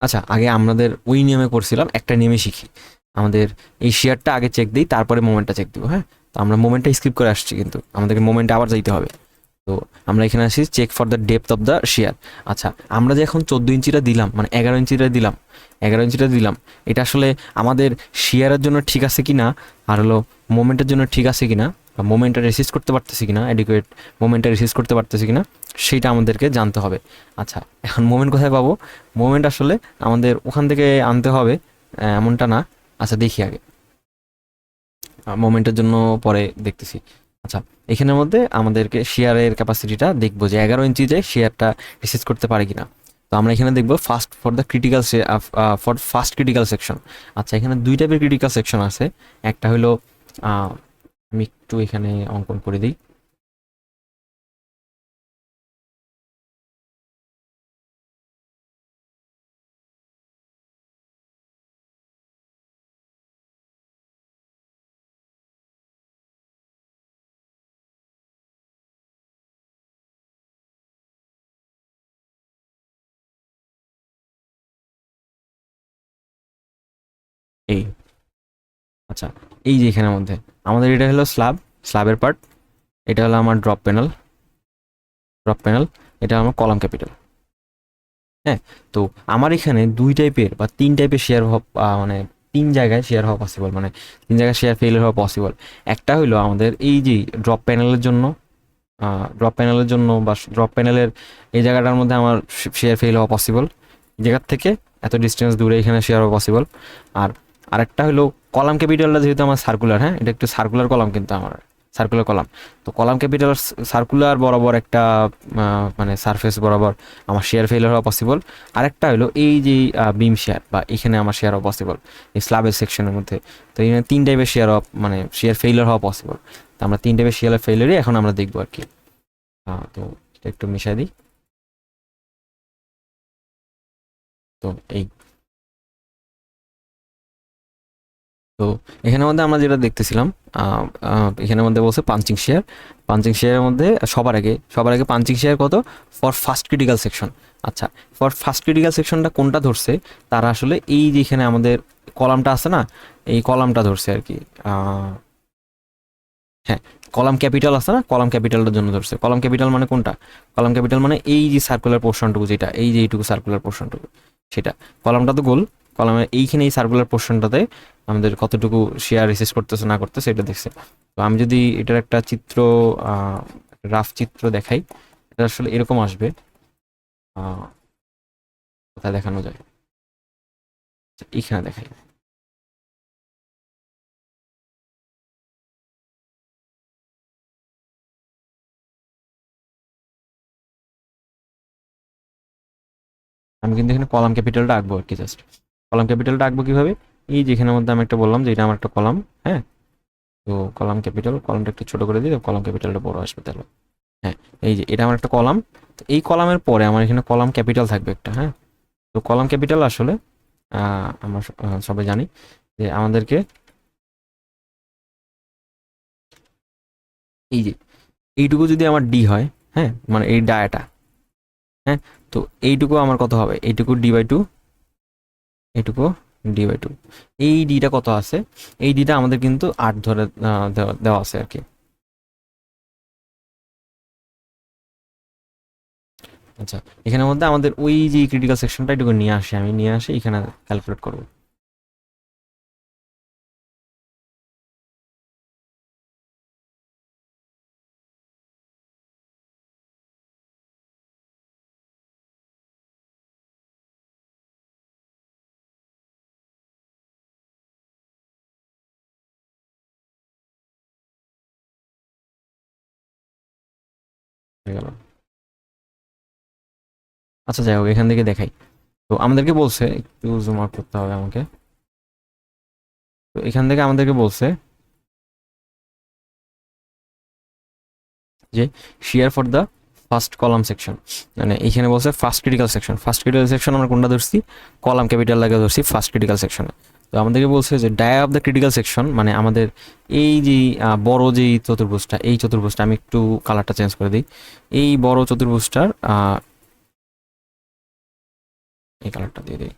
আচ্ছা, আগে আমাদের ওই নিয়মে করছিলাম, একটা নিয়মে শিখি। আমাদের এই শেয়ারটা আগে চেক দিই, তারপরে মোমেন্টটা চেক দিব, হ্যাঁ। তো আমরা মোমেন্টটা স্কিপ করে আসছি, কিন্তু আমাদেরকে মোমেন্টে আবার যাইতে হবে। তো আমরা এখানে আসি check for the depth of the shear. আচ্ছা, আমরা যে এখন 14 ইঞ্চিটা দিলাম, মানে 11 ইঞ্চিটা দিলাম, 11 ইঞ্চিটা দিলাম, এটা আসলে আমাদের শেয়ারের জন্য ঠিক আছে কি না, আর হলো মোমেন্টের জন্য ঠিক আছে কি না, বা মোমেন্টটা রেসিস্ট করতে পারতেছি কিনা, অ্যাডিকুয়েট মোমেন্টটা রেসিস্ট করতে পারতেছি কিনা, সেটা আমাদেরকে জানতে হবে। আচ্ছা, এখন মোমেন্ট কোথায় পাবো? মোমেন্ট আসলে আমাদের ওখান থেকে আনতে হবে, এমনটা না। আচ্ছা, দেখি আগে, মোমেন্টের জন্য পরে দেখতেছি। আচ্ছা, এখানের মধ্যে আমাদেরকে শেয়ারের ক্যাপাসিটিটা দেখবো যে 11 ইঞ্চি যে শেয়ারটা রিসার্চ করতে পারে কিনা। তো আমরা এখানে দেখবো first for the critical for first critical section. আচ্ছা, এখানে দুই টাইপের ক্রিটিক্যাল সেকশন আছে। একটা হলো আমি একটু এখানে অঙ্কন করে দিই। এই আচ্ছা, এই যে এখানের মধ্যে আমাদের এটা হলো স্ল্যাবের পার্ট, এটা হলো আমার ড্রপ প্যানেল, এটা আমার কলাম ক্যাপিটাল। হ্যাঁ, তো আমার এখানে ২ টাইপের বা ৩ টাইপের শেয়ার হওয়া মানে ৩ জায়গায় শেয়ার হওয়া পসিবল, মানে ৩ জায়গায় শেয়ার ফেইলিওর হওয়া পসিবল। একটা হইলো আমাদের এই যে ড্রপ প্যানেলের জন্য বা ড্রপ প্যানেলের এই জায়গাটার মধ্যে আমার শেয়ার ফেল হওয়া পসিবল, এই জায়গার থেকে এত ডিস্টেন্স দূরে এখানে শেয়ার হওয়া পসিবল। আর আরেকটা হলো কলাম ক্যাপিটালটা যেহেতু আমার সার্কুলার, হ্যাঁ এটা একটু সার্কুলার কলাম, কিন্তু আমার সার্কুলার কলাম, তো কলাম ক্যাপিটাল সার্কুলার বরাবর একটা মানে সারফেস বরাবর আমার শেয়ার ফেলিওর হওয়া পসিবল। আরেকটা হলো এই যে বিম শেয়ার বা এখানে আমার শেয়ার হওয়া পসিবল এই স্ল্যাবের সেকশনের মধ্যে। তো এখানে ৩ টাইপের শেয়ার হওয়া মানে শেয়ার ফেলিওর হওয়া পসিবল। তো আমরা ৩ টাইপের শেয়ার ফেলিওরই এখন আমরা দেখবো আর কি। তো এটা একটু মিশাই দিই। তো এই তো এখানের মধ্যে আমরা যেটা দেখতেছিলাম, এখানের মধ্যে বলছে পাঞ্চিং শেয়ারের মধ্যে সবার আগে পাঞ্চিং শেয়ার কত ফর ফার্স্ট ক্রিটিক্যাল সেকশন। আচ্ছা, ফর ফার্স্ট ক্রিটিক্যাল সেকশনটা কোনটা ধরছে, তারা আসলে এই যে এখানে আমাদের কলামটা আছে না, এই কলামটা ধরছে আর কি। হ্যাঁ, কলাম ক্যাপিটাল আছে না, কলাম ক্যাপিটালটার জন্য ধরছে। কলাম ক্যাপিটাল মানে কোনটা? কলাম ক্যাপিটাল মানে এই যে সার্কুলার পোর্শনটুকু, যেটা এই যে এইটুকু সার্কুলার পোর্শনটুকু, সেটা। কলামটা তো গোল, কলামের এইখানে এই সার্কুলার পোর্শনটাতে আমাদের কতটুকু শেয়ার রিসিভ করতেছে না করতেছে এটা দেখছে। তো আমি যদি এটার একটা চিত্র, রাফ চিত্র দেখাই, এটা আসলে এরকম আসবে। কোথায় দেখানো যায়? আচ্ছা, এইখানে দেখাই। আমি কিন্তু এখানে কলাম ক্যাপিটালটা আঁকবো আর কি, জাস্ট কলাম ক্যাপিটালটা আঁকবো কিভাবে? এই যেখানের মধ্যে আমি একটা বললাম যে এটা আমার একটা কলাম, হ্যাঁ। তো কলাম ক্যাপিটাল, কলামটা একটু ছোট করে দিই, কলাম ক্যাপিটালটা বড় আসবে তাহলে। হ্যাঁ, এই যে এটা আমার একটা কলাম। তো এই কলামের পরে আমার এখানে কলাম ক্যাপিটাল থাকবে একটা, হ্যাঁ। তো কলাম ক্যাপিটাল আসলে আমরা সবাই জানি যে আমাদেরকে এই যে এইটুকু যদি আমার ডি হয়, হ্যাঁ, মানে এই ডায়াটা, হ্যাঁ, তো এইটুকু আমার কত হবে? এইটুকু ডি/2, এইটুকু ডি/2। এই ডিটা কত আছে? এই ডিটা আমাদের কিন্তু ৮ ধরে দেওয়া আছে আর কি। আচ্ছা, এখানের মধ্যে আমাদের ওই যে ক্রিটিক্যাল সেকশনটা এটুকু নিয়ে আসি এখানে ক্যালকুলেট করবো। হয়ে গেল। আচ্ছা, যাই হোক, এখান থেকে দেখাই। তো আমাদেরকে বলছে, একটু জুম আউট করতে হবে আমাকে। তো এখান থেকে আমাদেরকে বলছে যে share for the first column section, মানে এইখানে বলছে ফার্স্ট ক্রিটিক্যাল সেকশন আমরা কোনটা ধরছি? কলাম ক্যাপিটাল লাগে ধরছি ফার্স্ট ক্রিটিক্যাল সেকশনে। তো আমাদেরকে বলছে যে dia of the critical section, মানে আমাদের এই যে বড় যেই চতুর্ভুজটা, এই চতুর্ভুজটা আমি একটু কালারটা চেঞ্জ করে দিই। এই বড় চতুর্ভুজটার এই কালারটা দিয়ে দিই।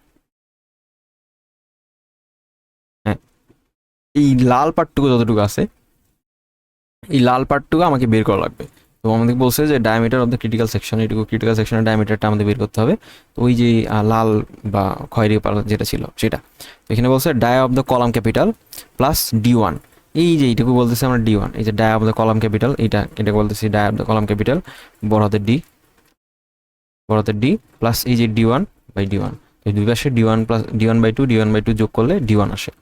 হ্যাঁ, এই লাল পার্টটুকু যতটুকু আছে, এই লাল পার্টটুকু আমাকে বের করা লাগবে। তো আমাদের বলছে যে diameter of the critical section, এটুকু ক্রিটিক্যাল সেকশনের ডায়ামিটারটা আমাদের বের করতে হবে। তো ওই যে লাল বা খয়েরি পার্ট যেটা ছিল সেটা। তো এখানে বলছে dia of the column capital plus D one. এই যে এইটুকু বলতেছে আমরা ডি1, এই যে dia of the column capital, এটাকে বলতেছি dia of the column capital, বড় হাতের ডি প্লাস এই যে ডি1/ডি1। এই দুই পাশে ডি1 প্লাস ডি1/2 যোগ করলে ডি1 আসে।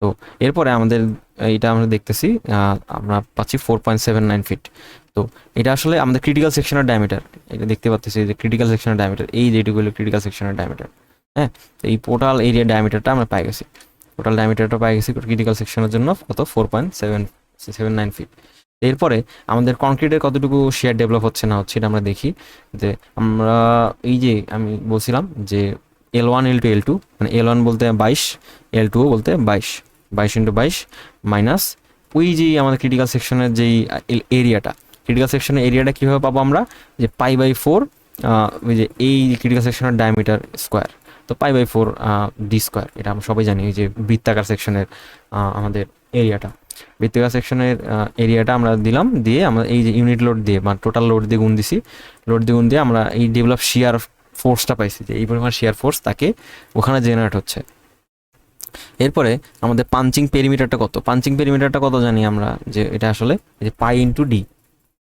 তো এরপরে আমাদের এইটা আমরা দেখতেছি, আমরা পাচ্ছি 4.79 ফিট। তো এটা আসলে আমাদের ক্রিটিক্যাল সেকশনের ডায়ামিটার, এটা দেখতে পাচ্ছি যে ক্রিটিক্যাল সেকশনের ডায়ামিটার, এই যেটুকু হলো ক্রিটিক্যাল সেকশনের ডায়ামিটার। হ্যাঁ, তো এই টোটাল এরিয়া ডায়ামিটারটা আমরা পাই গেছি, ক্রিটিক্যাল সেকশনের জন্য কত? 4.779 ফিট। এরপরে আমাদের কংক্রিটের কতটুকু শেয়ার ডেভেলপ হচ্ছে না হচ্ছে এটা আমরা দেখি। যে আমরা এই যে আমি বলছিলাম যে L1 L2 L2, মানে L1 বলতে 22, L2 বলতে 22 মাইনাস ওই যে আমাদের ক্রিটিক্যাল সেকশনের যেই ক্রিটিক্যাল সেকশনের এরিয়াটা কীভাবে পাবো আমরা? যে π/4, ওই যে এই ক্রিটিক্যাল সেকশনের ডায়ামিটার স্কোয়ার, তো π/4 ডি স্কোয়ার, এটা আমরা সবাই জানি। এই যে বৃত্তাকার সেকশনের আমাদের এরিয়াটা, বৃত্তাকার সেকশনের এরিয়াটা আমরা দিলাম, দিয়ে আমরা এই যে ইউনিট লোড দিয়ে বা টোটাল লোড দিয়ে গুণ দিছি, লোড দিয়ে গুণ দিয়ে আমরা এই ডেভেলপ শিয়ার ফোর্সটা পাইছি, যে এই পরিমাণ শিয়ার ফোর্স তাকে ওখানে জেনারেট হচ্ছে। এরপরে আমাদের পাঞ্চিং পেরিমিটারটা কত, পাঞ্চিং পেরিমিটারটা কত জানি আমরা, যে এটা আসলে যে π/d,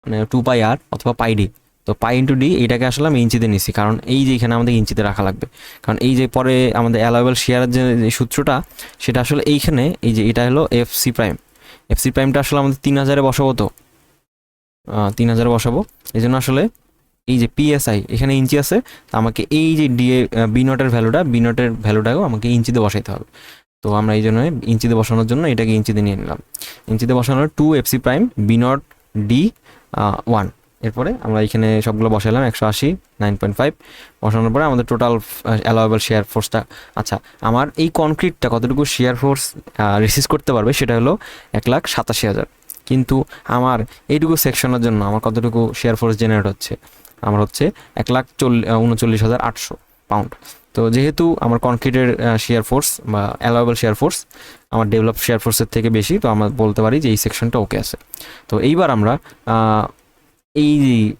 মানে 2πr অথবা πd। তো π/d এইটাকে আসলে আমি ইঞ্চিতে নিছি, কারণ এই যে এখানে আমাদের ইঞ্চিতে রাখা লাগবে, কারণ এই যে পরে আমাদের অ্যালাউয়েবল শেয়ারের যে সূত্রটা, সেটা আসলে এইখানে এই যে এটা হলো এফসি প্রাইম, এফসি প্রাইমটা আসলে আমাদের 3000-এ বসাবো, তো 3000-এ বসাবো। এই জন্য আসলে এই যে পিএসআই এখানে ইঞ্চি আছে, তো আমাকে এই যে বি নটের ভ্যালুটাকেও আমাকে ইঞ্চিতে বসাইতে হবে। তো আমরা এই জন্য ইঞ্চিতে বসানোর জন্য এটাকে ইঞ্চিতে নিয়ে নিলাম। ইঞ্চিতে বসানোর 2 এফসি প্রাইম বি0 ডি 1। এরপরে আমরা এখানে সবগুলো বসাইলাম, 180 9.5 বসানোর পরে আমাদের টোটাল অ্যালাউয়েবল শেয়ার ফোর্সটা, আচ্ছা আমার এই কনক্রিটটা কতটুকু শেয়ার ফোর্স রিসিভ করতে পারবে সেটা হলো 1,87,000। কিন্তু আমার এইটুকু সেকশনের জন্য আমার কতটুকু শেয়ার ফোর্স জেনারেট হচ্ছে, আমার হচ্ছে 1,39,800 পাউন্ড। তো যেহেতু আমার কনক্রিটের শেয়ার ফোর্স বা অ্যালাউয়েবল শেয়ার ফোর্স আমার ডেভেলপ শেয়ার ফোর্সের থেকে বেশি, তো আমরা বলতে পারি যে এই সেকশনটা ওকে আছে। তো এইবার আমরা এই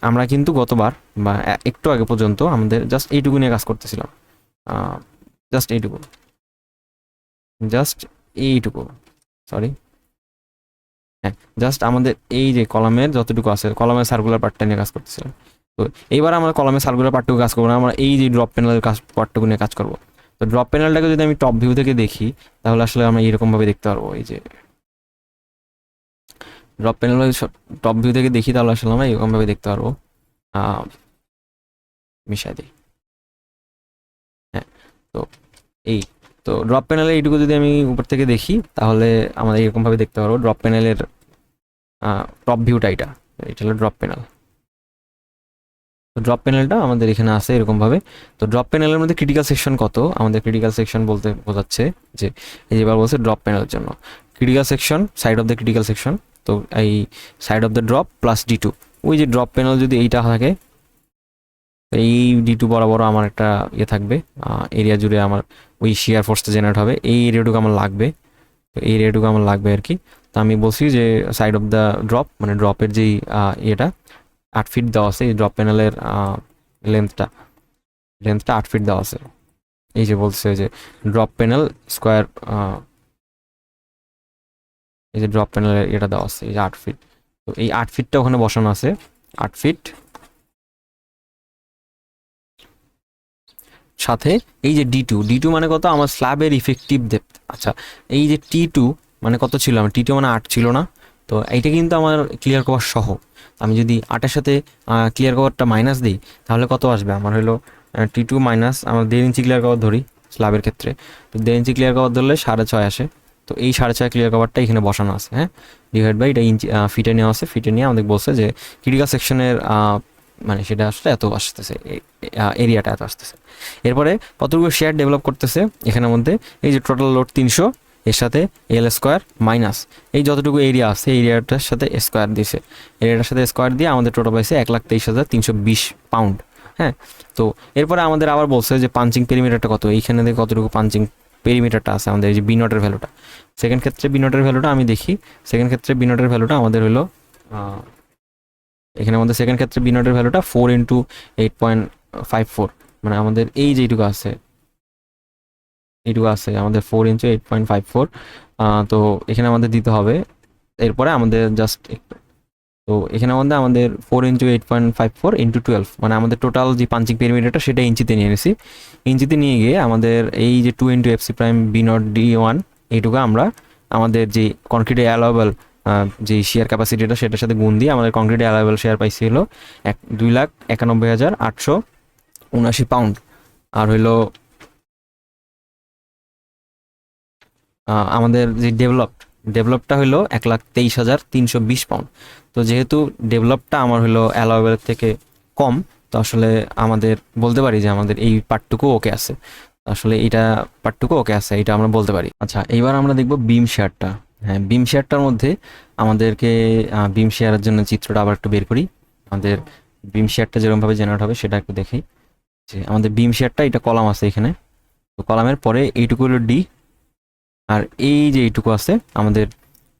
আমরা কিন্তু গতবার বা একটু আগে পর্যন্ত আমাদের জাস্ট এইটুকু নিয়ে কাজ করতেছিলাম, জাস্ট এইটুকু সরি, হ্যাঁ জাস্ট আমাদের এই যে কলামের যতটুকু আছে, কলামের সার্কুলার পার্টটা নিয়ে কাজ করতেছিলাম। তো এইবার আমরা কলামের সার্কুলার পার্টটুকু কাজ করবো না, আমরা এই যে ড্রপ প্যানেলের পার্টটুকু নিয়ে কাজ করবো। তো ড্রপ প্যানেলটাকে যদি আমি টপ ভিউ থেকে দেখি, তাহলে আসলে আমরা এরকমভাবে দেখতে পারবো। এই যে ড্রপ প্যানেল টপ ভিউ থেকে দেখি, তাহলে আসলে আমরা এরকমভাবে দেখতে পারবো। মিশাই দিই, হ্যাঁ। তো এই তো ড্রপ প্যানেলে এইটুকু যদি আমি উপর থেকে দেখি, তাহলে আমরা এরকমভাবে দেখতে পারবো ড্রপ প্যানেলের টপ ভিউটা। এটা হলো ড্রপ প্যানেল। তো ড্রপ প্যানেলটা আমাদের এখানে আছে এরকমভাবে। তো ড্রপ প্যানেলের মধ্যে ক্রিটিক্যাল সেকশন কত, আমাদের ক্রিটিক্যাল সেকশন বলতে বোঝাচ্ছে যে এই এবার বলছে ড্রপ প্যানেলের জন্য critical section, side of the critical section. তো এই side of the drop plus D2, ওই যে ড্রপ প্যানেল যদি এইটা থাকে, এই D2 বরাবর আমার একটা ইয়ে থাকবে, এরিয়া জুড়ে আমার ওই শিয়ার ফোর্সটা জেনারেট হবে, এই এরিয়াটুকু আমার লাগবে। তো এই এরিয়াটুকু আমার লাগবে আর কি। তো আমি বলছি যে সাইড অফ দ্য ড্রপ, মানে ড্রপের যেই ইয়েটা 8 ফিট দেওয়া আছে, এই ড্রপ প্যানেলের লেন্থটা 8 ফিট দেওয়া আছে। এই যে বলছে যে ড্রপ প্যানেল স্কোয়ার, এই যে ড্রপ প্যানেলের এটা দেওয়া আছে এই যে 8 ফিট। তো এই 8 ফিটটা ওখানে বসানো আছে, 8 ফিট সাথে এই যে D2 মানে কত, আমার স্ল্যাবের ইফেক্টিভ ডেপথ। আচ্ছা এই যে T2 মানে কত ছিল, আমার T2 মানে 8 ছিল না? তো এইটা কিন্তু আমার ক্লিয়ার কভার সহ, আমি যদি 8-এর সাথে ক্লিয়ার কভারটা মাইনাস দিই, তাহলে কত আসবে আমার হলো T2 মাইনাস আমার 1.5 ইঞ্চি ক্লিয়ার কভার ধরি স্ল্যাবের ক্ষেত্রে। তো 1.5 ইঞ্চি ক্লিয়ার কভার ধরলে 6.5 আসে। তো এই 6.5 ক্লিয়ার কভারটা এখানে বসানো আছে, হ্যাঁ, ডিভাইড বাই এটা ইঞ্চি ফিটে নেওয়া আছে। ফিটে নিয়ে আমাদের বলছে যে ক্রিটিক্যাল সেকশনের মানে সেটা আসলে এত আসতেছে, এরিয়াটা এত আসতেছে। এরপরে কতটুকু শেয়ার ডেভেলপ করতেছে এখানের মধ্যে, এই যে টোটাল লোড 300, এর সাথে এল স্কোয়ার মাইনাস এই যতটুকু এরিয়া আছে এরিয়াটার সাথে স্কোয়ার দিয়েছে, এরিয়াটার সাথে স্কোয়ার দিয়ে আমাদের টোটাল পাইছে 1,23,320 পাউন্ড। হ্যাঁ, তো এরপরে আমাদের আবার বলছে যে পাঞ্চিং পেরিমিটারটা কত, এইখানে দেখে কতটুকু পাঞ্চিং পেরিমিটারটা আছে আমাদের, এই যে বি0-এর ভ্যালুটা। সেকেন্ড ক্ষেত্রে বি0-এর ভ্যালুটা আমি দেখি, সেকেন্ড ক্ষেত্রে বি0-এর ভ্যালুটা আমাদের হলো এখানে আমাদের সেকেন্ড ক্ষেত্রে বি0-এর ভ্যালুটা 4 × 8.54, মানে আমাদের এই যে এইটুকু আছে, আমাদের 4 × 8.54। তো এখানে আমাদের দিতে হবে, এরপরে আমাদের জাস্ট তো এখানে আমাদের 4 × 8.54 × 12, মানে আমাদের টোটাল যে পাঞ্চিং পেরিমিটারটা সেটা ইঞ্চিতে নিয়ে নিয়েছি। ইঞ্চিতে নিয়ে গিয়ে আমাদের এই যে 2 × FC প্রাইম B0 D1 এইটুকু আমরা আমাদের যে কনক্রিটে অ্যালাউয়েবল যে শেয়ার ক্যাপাসিটিটা সেটার সাথে গুণ দিয়ে আমাদের কনক্রিটে অ্যালাউয়েবল শেয়ার পাইছি হলো 2,91,879 পাউন্ড। আর হইলো আমাদের যে ডেভেলপটা হলো 1,23,320 পাউন্ড। তো যেহেতু ডেভেলপটা আমার হলো অ্যালাউয়েবলের থেকে কম, তো আসলে আমাদের বলতে পারি যে আমাদের এই পার্টটুকু ওকে আছে, আসলে এইটা পার্টটুকু ওকে আছে, এটা আমরা বলতে পারি। আচ্ছা এইবার আমরা দেখব বিম শেয়ারটা। হ্যাঁ, বিম শেয়ারটার মধ্যে আমাদেরকে বিম শেয়ারের জন্য চিত্রটা আবার একটু বের করি। আমাদের বিম শেয়ারটা যেরকমভাবে জেনারেট হবে সেটা একটু দেখি। যে আমাদের বিম শেয়ারটা এটা কলাম আছে এখানে, তো কলামের পরে এইটুকু হলো ডি, আর এই যে এইটুকু আছে আমাদের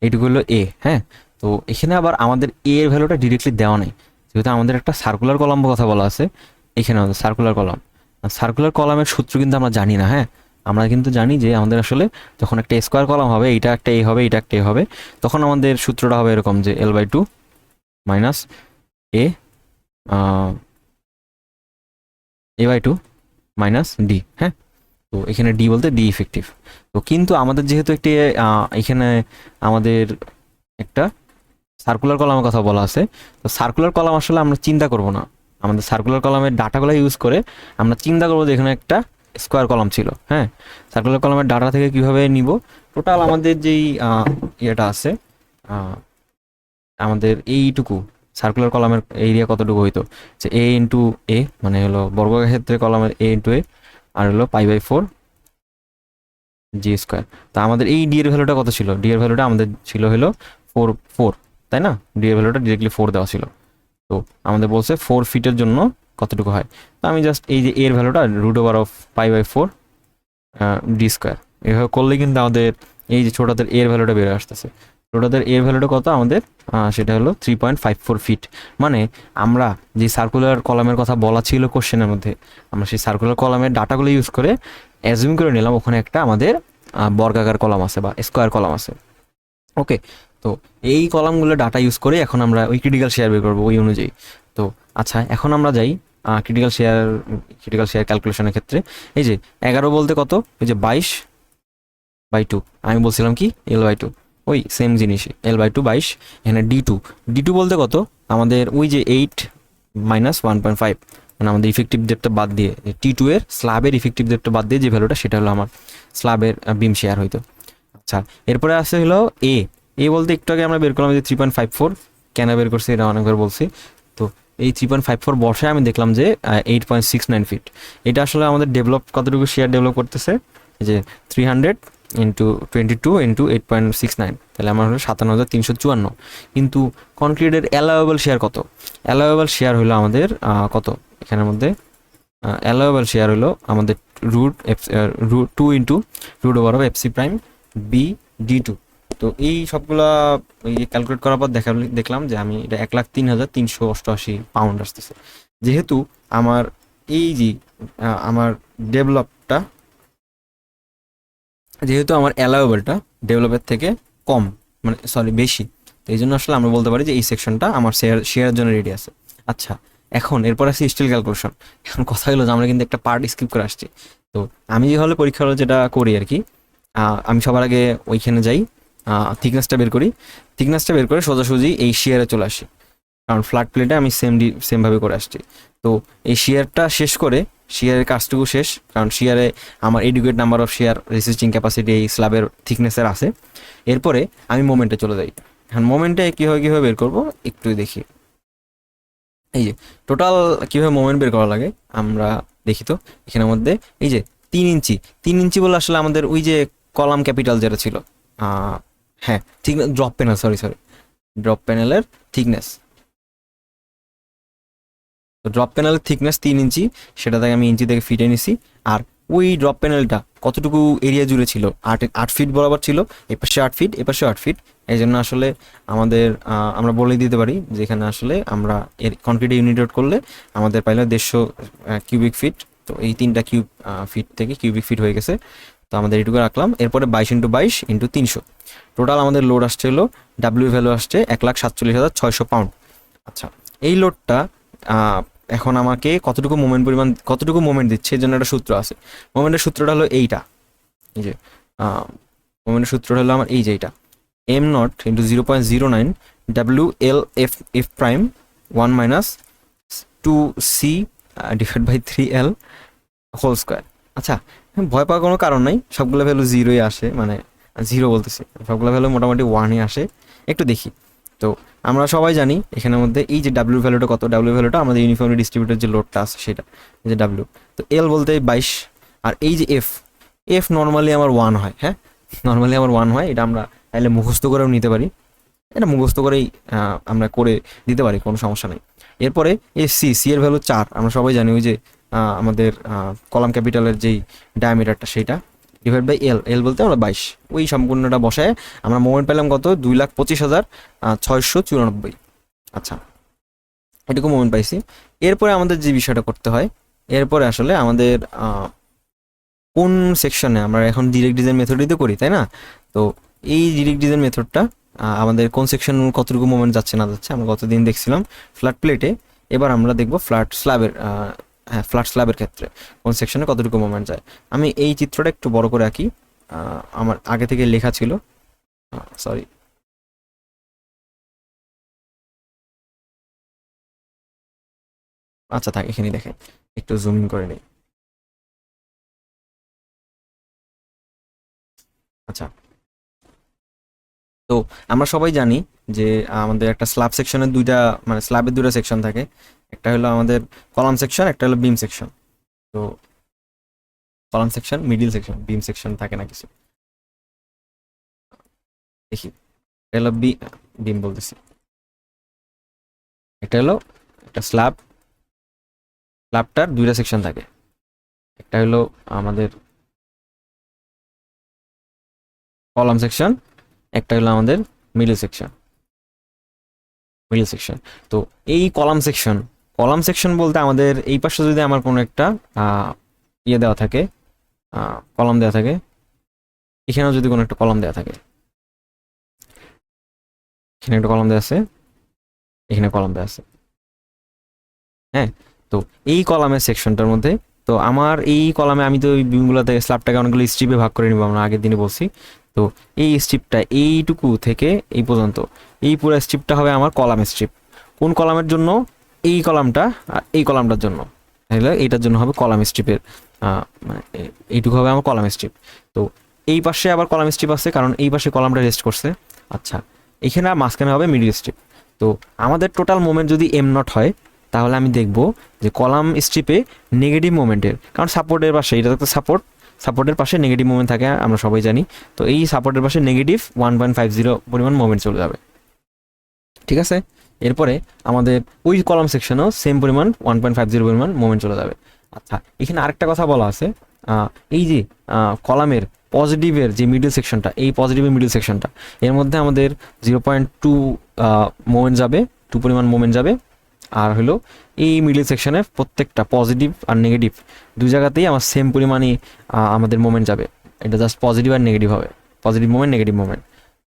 এইটুকু হলো এ। হ্যাঁ, তো এখানে আবার আমাদের এ এর ভ্যালুটা ডিরেক্টলি দেওয়া নেই, যেহেতু আমাদের একটা সার্কুলার কলাম কথা বলা আছে। এখানে আমাদের সার্কুলার কলাম, সার্কুলার কলামের সূত্র কিন্তু আমরা জানি না। হ্যাঁ, আমরা কিন্তু জানি যে আমাদের আসলে যখন একটা স্কোয়ার কলাম হবে, এইটা একটা এ হবে, এটা একটা এ হবে, তখন আমাদের সূত্রটা হবে এরকম যে L/2 মাইনাস এ A/2 মাইনাস ডি। হ্যাঁ, তো এখানে ডি বলতে ডি ইফেক্টিভ। তো কিন্তু আমাদের যেহেতু একটি এখানে আমাদের একটা সার্কুলার কলামের কথা বলা আছে, তো সার্কুলার কলাম আসলে আমরা চিন্তা করব না, আমাদের সার্কুলার কলামের ডাটাগুলো ইউজ করে আমরা চিন্তা করবো যে এখানে একটা স্কোয়ার কলাম ছিল। হ্যাঁ, সার্কুলার কলামের ডাটা থেকে কিভাবে নিব, টোটাল আমাদের যেই ইয়েটা আছে, আমাদের এইটুকু সার্কুলার কলামের এরিয়া কতটুকু হইতো, যে এ ইন্টু এ মানে হলো বর্গক্ষেত্রে কলামের এ ইন্টু এ, আর হলো π/4 জি স্কোয়ার। তা আমাদের এই ডি এর ভ্যালুটা কত ছিল, ডি এর ভ্যালুটা আমাদের ছিল হলো 4, তাই না? ডি এর ভ্যালুটা ডিরেক্টলি 4 দেওয়া ছিল। তো আমাদের বলছে 4 ফিটের জন্য কতটুকু হয়, তো আমি জাস্ট এই যে এর ভ্যালুটা √of π/4 ডি স্কোয়ার এভাবে করলে কিন্তু আমাদের এই যে ছোটদের এর ভ্যালুটা বেড়ে আসতেছে। ছোটদের এর ভ্যালুটা কত আমাদের, সেটা হলো 3.54 ফিট। মানে আমরা যে সার্কুলার কলামের কথা বলা ছিল কোশ্চেনের মধ্যে, আমরা সেই সার্কুলার কলামের ডাটাগুলো ইউজ করে অ্যাজিউম করে নিলাম ওখানে একটা আমাদের বর্গাকার কলাম আছে বা স্কোয়ার কলাম আছে। ওকে, তো এই কলামগুলো ডাটা ইউজ করে এখন আমরা ওই ক্রিটিক্যাল শেয়ার বের করবো ওই অনুযায়ী। তো আচ্ছা, এখন আমরা যাই ক্রিটিক্যাল শেয়ার ক্যালকুলেশনের ক্ষেত্রে। এই যে 11 বলতে কত, ওই যে 22/2, আমি বলছিলাম কি L/2, ওই সেম জিনিসই L/2 22। এখানে D2 বলতে কত আমাদের, ওই যে 8 মাইনাস 1.5, মানে আমাদের ইফেক্টিভ ডেপটা বাদ দিয়ে, T2 এর স্ল্যাবের ইফেক্টিভ ডেপটা বাদ দিয়ে যে ভ্যালুটা, সেটা হলো আমার স্ল্যাবের বিম শেয়ার হইতো। আচ্ছা, এরপরে আসে হলো এ বলতে একটু আগে আমরা বের করলাম যে 3.54, কেন বের করছি এটা অনেকবার বলছি। তো এই 3.54 বর্ষায় আমি দেখলাম যে 8.69 ফিট। এটা আসলে আমাদের ডেভেলপ কতটুকু শেয়ার ডেভেলপ করতেছে, যে 300 ইন্টু 22 ইন্টু 8.69, তাহলে আমার হলো 57,354। কিন্তু কনক্রিটের অ্যালাওয়েবল শেয়ার কত, অ্যালাওয়েবল শেয়ার হলো আমাদের কত, এখানের মধ্যে অ্যালাওয়েবল শেয়ার হলো আমাদের √2 into √FC prime B D2। তো এই সবগুলা ক্যালকুলেট করার পর দেখলাম যে আমি এটা 1,03,388 পাউন্ড আসতেছে। যেহেতু আমার এই যে আমার ডেভেলপটা, যেহেতু আমার অ্যালাওয়েবলটা ডেভেলপের থেকে কম, মানে সরি বেশি, তো এই জন্য আসলে আমরা বলতে পারি যে এই সেকশনটা আমার শেয়ারের জন্য রেডি আছে। আচ্ছা, এখন এরপর আসি স্টিল ক্যালকুলেশন। এখন কথা হলো যে আমরা কিন্তু একটা পার্ট স্কিপ করে আসছি। তো আমি যে হলে পরীক্ষা হলে যেটা করি আর কি, আমি সবার আগে ওইখানে যাই, থিকনেসটা বের করি, থিকনেসটা বের করে সোজাসুজি এই শেয়ারে চলে আসি, কারণ ফ্ল্যাট প্লেটে আমি সেমভাবে করে আসছি। তো এই শেয়ারটা শেষ করে, শেয়ারের কাজটুকু শেষ, কারণ শেয়ারে আমার adequate number of shear resisting capacity এই স্ল্যাবের থিকনেসের আছে। এরপরে আমি মোমেন্টে চলে যাই। এখন মোমেন্টে কীভাবে বের করবো একটু দেখি। এই যে টোটাল কীভাবে মোমেন্ট বের করা লাগে আমরা দেখি। তো এখানের মধ্যে এই যে 3 ইঞ্চি বলে আসলে আমাদের ওই যে কলাম ক্যাপিটাল যেটা ছিল, হ্যাঁ ঠিক, ড্রপ প্যানেল, সরি ড্রপ প্যানেলের থিকনেস, তো ড্রপ প্যানেলের থিকনেস 3 ইঞ্চি, সেটা থেকে আমি ইঞ্চি থেকে ফিটে নিছি। আর ওই ড্রপ প্যানেলটা কতটুকু এরিয়া জুড়ে ছিল, 8 ফিট বরাবর ছিল, এপাশে 8 ফিট এপাশে 8 ফিট। এই জন্য আসলে আমাদের আমরা বলে দিতে পারি যে এখানে আসলে আমরা এর কনক্রিট ইউনিট করলে আমাদের পাইলে 150 কিউবিক ফিট। তো এই 3টা ফিট থেকে কিউবিক ফিট হয়ে গেছে। তো আমাদের এইটুকু রাখলাম। এরপরে 22 × 22 × 300, টোটাল আমাদের লোড আসছে হলো, ডাব্লিউ ভ্যালু আসছে 1,47,600 পাউন্ড। আচ্ছা, এই লোডটা এখন আমাকে কতটুকু মোমেন্ট দিচ্ছে, এর জন্য একটা সূত্র আছে। মোমেন্টের সূত্রটা হলো এইটা, এই যে মোমেন্টের সূত্রটা হলো আমার এই যে এইটা, m0 × 0.09 WL F prime 1 - 2C / 3L whole square. আচ্ছা, ভয় পাওয়ার কোনো কারণ নাই, সবগুলো ভ্যালু জিরোই আসে, মানে জিরো বলতেছি, সবগুলো ভ্যালু মোটামুটি 1ই আসে। একটু দেখি। তো আমরা সবাই জানি এখানের মধ্যে এই যে ডাব্লিউ ভ্যালুটা কত, ডাব্লিউ ভ্যালুটা আমাদের ইউনিফর্মলি ডিস্ট্রিবিউটেড যে লোডটা আছে সেটা, যে ডাব্লিউ। তো এল বলতে 22, আর এই যে এফ নর্মালি আমার 1 হয়। হ্যাঁ, নর্মালি আমার 1 হয়, এটা আমরা তাহলে মুখস্থ করেও নিতে পারি, এটা মুখস্থ করেই আমরা করে দিতে পারি, কোনো সমস্যা নেই। এরপরে এই সি এর ভ্যালু 4, আমরা সবাই জানি ওই যে আমাদের কলাম ক্যাপিটালের যেই ডায়ামিটারটা সেইটা ডিভাইড বাই এল, এল বলতে আমরা 22, ওই সম্পূর্ণটা বসায় আমরা মোমেন্ট পেলাম কত 2,25,694। আচ্ছা, এটুকু মোমেন্ট পাইছি। এরপরে আমাদের যে বিষয়টা করতে হয়, এরপরে আসলে আমাদের কোন সেকশনে আমরা এখন ডিরেক্ট ডিজাইন মেথডই তো করি, তাই না? তো এই ডিরেক্ট ডিজাইন মেথডটা আমাদের কোন সেকশন কতটুকু মোমেন্ট যাচ্ছে না যাচ্ছে আমরা গতদিন দেখছিলাম ফ্ল্যাট প্লেটে। এবার আমরা দেখবো ফ্ল্যাট স্ল্যাবের, হ্যাঁ ফ্ল্যাট স্ল্যাবের ক্ষেত্রে কোন সেকশনে কতটুকু মোমেন্ট যায়। আমি এই চিত্রটা একটু বড় করে আঁকি, আমার আগে থেকে লেখা ছিল, সরি। আচ্ছা থাক, এখানে দেখেন, একটু জুম ইন করে নিই। আচ্ছা, তো আমরা সবাই জানি যে আমাদের একটা স্ল্যাব সেকশনের দুইটা, মানে স্ল্যাবের দুইটা সেকশন থাকে, একটা হলো আমাদের কলাম সেকশন, একটা হলো বিম সেকশন। তো কলাম সেকশন, মিডিল সেকশন, বিম সেকশন থাকে না কিছু, দেখি। এটা হলো বিম বলতেছি, এটা হলো একটা স্ল্যাব, স্ল্যাবটার দুইটা সেকশন থাকে, একটা হলো আমাদের কলাম সেকশন, একটা হলো আমাদের মিডিল সেকশন, মিডিল সেকশন। তো এই কলাম সেকশন, কলাম সেকশন বলতে আমাদের এই পাশে যদি আমার কোনো একটা ইয়ে দেওয়া থাকে, কলাম দেওয়া থাকে, এখানেও যদি কোনো একটা কলাম দেওয়া থাকে, এখানে একটা কলাম দেওয়া আছে, এখানে কলাম দেওয়া আছে, হ্যাঁ। তো এই কলামের সেকশনটার মধ্যে, তো আমার এই কলামে আমি তো ওই বিমগুলোতে স্ল্যাবটাকে অনেকগুলো স্ট্রিপে ভাগ করে নিব, আমরা আগের দিনে বলছি। তো এই স্ট্রিপটা এইটুকু থেকে এই পর্যন্ত, এই পুরো স্ট্রিপটা হবে আমার কলাম স্ট্রিপ। কোন কলামের জন্য? এই কলামটা আর এই কলামটার জন্য, তাহলে এইটার জন্য হবে কলাম স্ট্রিপের, মানে এইটুকু হবে আমার কলাম স্ট্রিপ। তো এই পাশে আবার কলাম স্ট্রিপ আছে, কারণ এই পাশে কলামটা রেস্ট করছে। আচ্ছা, এখানে মাঝখানে হবে মিডিল স্ট্রিপ। তো আমাদের টোটাল মোমেন্ট যদি এম নট হয়, তাহলে আমি দেখব যে কলাম স্ট্রিপে নেগেটিভ মোমেন্টের, কারণ সাপোর্টের পাশে, এটা তো সাপোর্ট, সাপোর্টের পাশে নেগেটিভ মোমেন্ট থাকে আমরা সবাই জানি। তো এই সাপোর্টের পাশে নেগেটিভ 1.50 পরিমাণ মোমেন্ট চলে যাবে, ঠিক আছে। এরপরে আমাদের ওই কলাম সেকশনেও সেম পরিমাণ 1.50 পরিমাণ মোমেন্ট চলে যাবে। আচ্ছা, এখানে আরেকটা কথা বলা আছে, এই যে কলামের পজিটিভের যে মিডল সেকশনটা, এই পজিটিভের মিডল সেকশনটা, এর মধ্যে আমাদের 0.2 মোমেন্ট যাবে, 2 পরিমাণ মোমেন্ট যাবে। আর হলো এই মিডল সেকশনে প্রত্যেকটা পজিটিভ আর নেগেটিভ দুই জায়গাতেই আমার সেম পরিমাণই আমাদের মোমেন্ট যাবে। এটা জাস্ট পজিটিভ আর নেগেটিভ হবে, পজিটিভ মোমেন্ট, নেগেটিভ মোমেন্ট।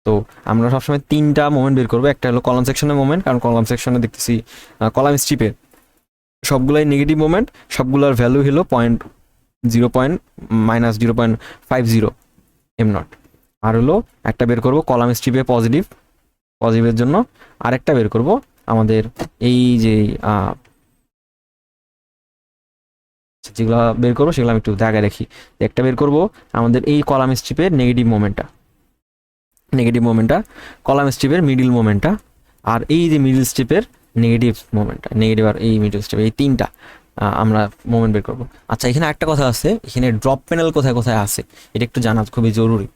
তো আমরা সবসময় তিনটা মোমেন্ট বের করবো। একটা হলো কলাম সেকশনের মোমেন্ট, কারণ কলাম সেকশনে দেখতেছি কলাম স্ট্রিপের সবগুলাই নেগেটিভ মোমেন্ট, সবগুলোর ভ্যালু হলো -0.50 এম নট। আর হলো একটা বের করবো কলাম স্ট্রিপে পজিটিভ, পজিটিভের জন্য। আর একটা বের করবো আমাদের এই যে যেগুলো বের করবো সেগুলো আমি একটু জায়গায় রাখি। একটা বের করবো আমাদের এই কলাম স্ট্রিপের নেগেটিভ মোমেন্টটা, নেগেটিভ মোমেন্টটা, কলাম স্ট্রিপের মিডিল মোমেন্টটা, আর এই যে মিডিল স্ট্রিপের নেগেটিভ মোমেন্টটা, নেগেটিভ আর এই মিডিল স্ট্রিপ, এই তিনটা আমরা মোমেন্ট বের করবো। আচ্ছা, এখানে একটা কথা আছে, এখানে ড্রপ প্যানেল কোথায় কোথায় আছে এটা একটু জানা খুবই জরুরি।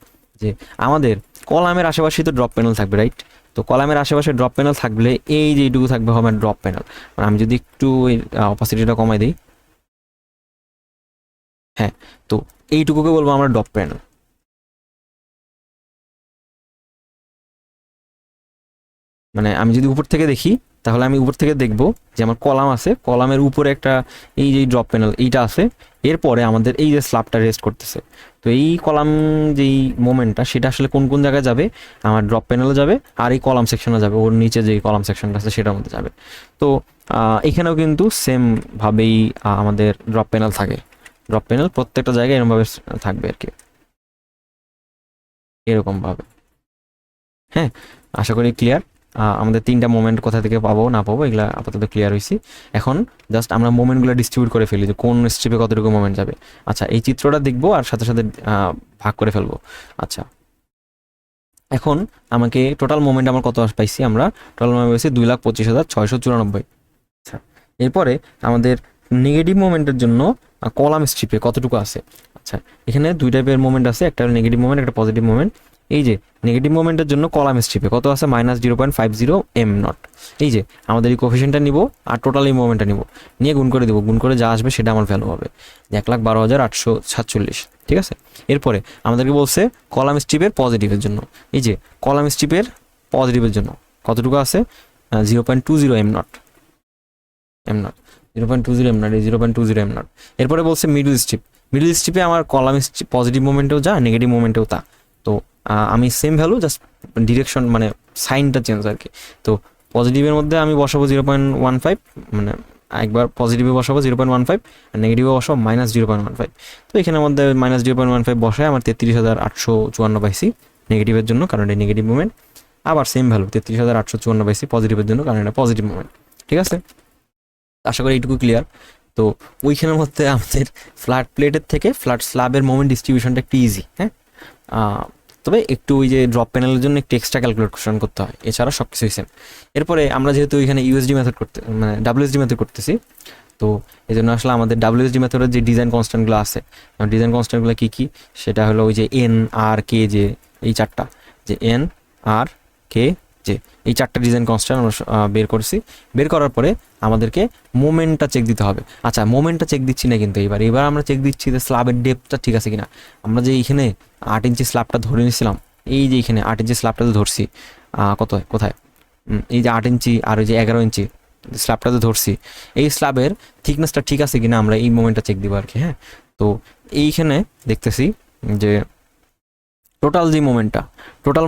যে আমাদের কলামের আশেপাশে তো ড্রপ প্যানেল থাকবে, রাইট? তো কলামের আশেপাশে ড্রপ প্যানেল থাকলে এই যে এইটুকু থাকবে হবে ড্রপ প্যানেল। মানে আমি যদি একটু অপাসিটিটা কমাই দিই, হ্যাঁ, তো এইটুকুকে বলবো আমরা ড্রপ প্যানেল। মানে আমি যদি উপর থেকে দেখি, তাহলে আমি উপর থেকে দেখব যে আমার কলাম আছে, কলামের উপরে একটা এই যে ড্রপ প্যানেল এইটা আছে, এরপরে আমাদের এই যে স্ল্যাবটা রেস্ট করতেছে। তো এই কলাম যেই মোমেন্টটা সেটা আসলে কোন কোন জায়গায় যাবে, আমার ড্রপ প্যানেলে যাবে, আর এই কলাম সেকশনে যাবে, ওর নিচে যে কলাম সেকশনটা আছে সেটার মধ্যে যাবে। তো এখানেও কিন্তু সেম ভাবেই আমাদের ড্রপ প্যানেল থাকে, ড্রপ প্যানেল প্রত্যেকটা জায়গায় এরকমভাবে থাকবে আর কি, এরকমভাবে। হ্যাঁ, আশা করি ক্লিয়ার। আমাদের তিনটা মোমেন্ট কোথা থেকে পাবো না পাবো এগুলা আপাতত ক্লিয়ার হয়েছি। এখন জাস্ট আমরা মোমেন্টগুলো ডিস্ট্রিবিউট করে ফেলি যে কোন স্ট্রিপে কতটুকু মোমেন্ট যাবে। আচ্ছা, এই চিত্রটা দেখবো আর সাথে সাথে ভাগ করে ফেলবো। আচ্ছা, এখন আমাকে টোটাল মোমেন্ট আমার কত পাইছি, আমরা টোটাল মোমেন্ট পাইছি 2,25,694। আচ্ছা, এরপরে আমাদের নেগেটিভ মোমেন্টের জন্য কলাম স্ট্রিপে কতটুকু আছে। আচ্ছা, এখানে দুই টাইপের মোমেন্ট আছে, একটা হলো নেগেটিভ মোমেন্ট, একটা পজিটিভ মোমেন্ট। এই যে নেগেটিভ মোমেন্টের জন্য কলাম স্ট্রিপে কত আছে -0.50 এম নট। এই যে আমাদের এই কোফিশিয়েন্টটা নিব আর টোটাল এই মোমেন্টটা নিব, নিয়ে গুণ করে দেবো, গুণ করে যা আসবে সেটা আমার ভ্যালু হবে 1,12,847। ঠিক আছে, এরপরে আমাদেরকে বলছে কলাম স্ট্রিপের পজিটিভের জন্য। এই যে কলাম স্ট্রিপের পজিটিভের জন্য কতটুকু আছে 0.20 এম নট, 0.20 এম নট, এই 0.20 এম নট। এরপরে বলছে মিডল স্ট্রিপ, মিডল স্ট্রিপে আমার কলাম পজিটিভ মোমেন্টেও যা নেগেটিভ মোমেন্টেও তা। তো আমি সেম ভ্যালু জাস্ট ডিরেকশন মানে সাইনটা চেঞ্জ আর কি। তো পজিটিভের মধ্যে আমি বসাবো 0.15, মানে একবার পজিটিভে বসাবো 0.15 আর নেগেটিভে বসাবো -0.15। তো এখানের মধ্যে -0.15 বসায় আমার 33,854 পাইছি নেগেটিভের জন্য, কারণ এটা নেগেটিভ মোমেন্ট। আবার সেম ভ্যালু 33,854 পাইছি পজিটিভের জন্য, কারণ এটা পজিটিভ মোমেন্ট। ঠিক আছে, আশা করি এইটুকু ক্লিয়ার। তো ওইখানের মধ্যে আমাদের ফ্ল্যাট প্লেটের থেকে ফ্ল্যাট স্ল্যাবের মোমেন্ট ডিস্ট্রিবিউশনটা একটু ইজি, হ্যাঁ। তবে একটু ওই যে ড্রপ প্যানেলের জন্য একটু এক্সট্রা ক্যালকুলেশন করতে হয়, এছাড়া সব কিছুই সেম। এরপরে আমরা যেহেতু এখানে ইউএসডি মেথড করতে মানে ডাব্লিউএসডি মেথড করতেছি, তো এই জন্য আসলে আমাদের ডাব্লিউএসডি মেথডের যে ডিজাইন কনস্ট্যান্টগুলো আছে, ডিজাইন কনস্ট্যান্টগুলো কী কী, সেটা হলো ওই যে এন আর কে জে, এই চারটা, যে এন আর কে জে, এই চারটা ডিজাইন কনস্ট্যান্ট আমরা বের করছি। বের করার পরে আমাদেরকে মোমেন্টটা চেক দিতে হবে। আচ্ছা, মোমেন্টটা চেক দিচ্ছি না কিন্তু এবার আমরা চেক দিচ্ছি যে স্ল্যাবের ডেপথটা ঠিক আছে কিনা। আমরা যে এইখানে 8 ইঞ্চি স্ল্যাবটা ধরে নিয়েছিলাম, এই যে এখানে 8 ইঞ্চি স্ল্যাবটা ধরছি, কোথায় এই যে 8 ইঞ্চি আর ওই যে 11 ইঞ্চি স্ল্যাবটাতে ধরছি, এই স্ল্যাবের থিকনেসটা ঠিক আছে কিনা আমরা এই মোমেন্টটা চেক দিব আর কি, হ্যাঁ। তো এইখানে দেখতেছি যে টোটাল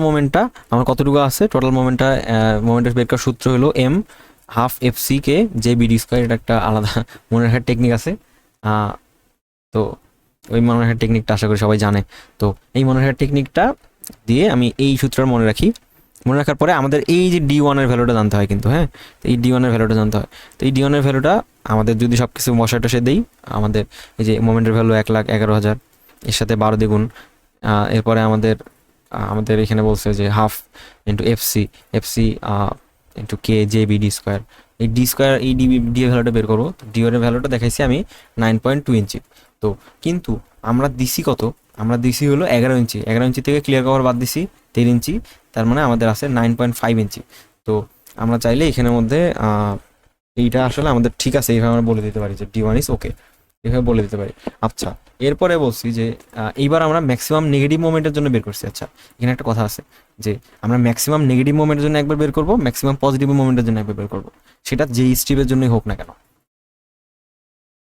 মোমেন্টটা আমার কতটুকু আছে, টোটাল মোমেন্টের বের করার সূত্র হলো m/2 যে বিডি স্কোয়ার। এটা একটা আলাদা মনে রাখার টেকনিক আছে, তো ওই মনে রাখার টেকনিকটা আশা করি সবাই জানে। তো এই মনে রাখার টেকনিকটা দিয়ে আমি এই সূত্রটা মনে রাখি। মনে রাখার পরে আমাদের এই যে D1 এর ভ্যালুটা জানতে হয় কিন্তু, হ্যাঁ। তো এই D1 এর ভ্যালুটা জানতে হয়। তো এই D1 এর ভ্যালুটা আমাদের যদি সব কিছু মশা টসে দেই, আমাদের এই যে মোমেন্টের ভ্যালু 1,11,000, এর সাথে 12 দ্বিগুণ। এরপরে আমাদের এখানে বলছে যে half into FC into K J B D square. এই ডি স্কোয়ার এই ডি এর ভ্যালুটা বের করবো। ডি এর ভ্যালুটা দেখাইছি আমি 9.2 ইঞ্চি। তো কিন্তু আমরা দিছি কত, আমরা দিছি হলো 11 ইঞ্চি। 11 ইঞ্চি থেকে ক্লিয়ার কভার বাদ দিছি 13 ইঞ্চি, তার মানে আমাদের আছে 9.5 ইঞ্চি। তো আমরা চাইলে এখানের মধ্যে এইটা আসলে আমাদের ঠিক আছে, এইভাবে আমরা বলে দিতে পারি যে D1 ইজ ওকে, এভাবে বলে দিতে পারি। আচ্ছা, এরপরে বলছি যে এইবার আমরা ম্যাক্সিমাম নেগেটিভ মোমেন্টের জন্য বের করছি। আচ্ছা, এখানে একটা কথা আছে যে আমরা ম্যাক্সিমাম নেগেটিভ মোমেন্টের জন্য একবার বের করবো, ম্যাক্সিমাম পজিটিভ মোমেন্টের জন্য একবার বের করবো, সেটা যেই স্ট্রিপের জন্যই হোক না কেন।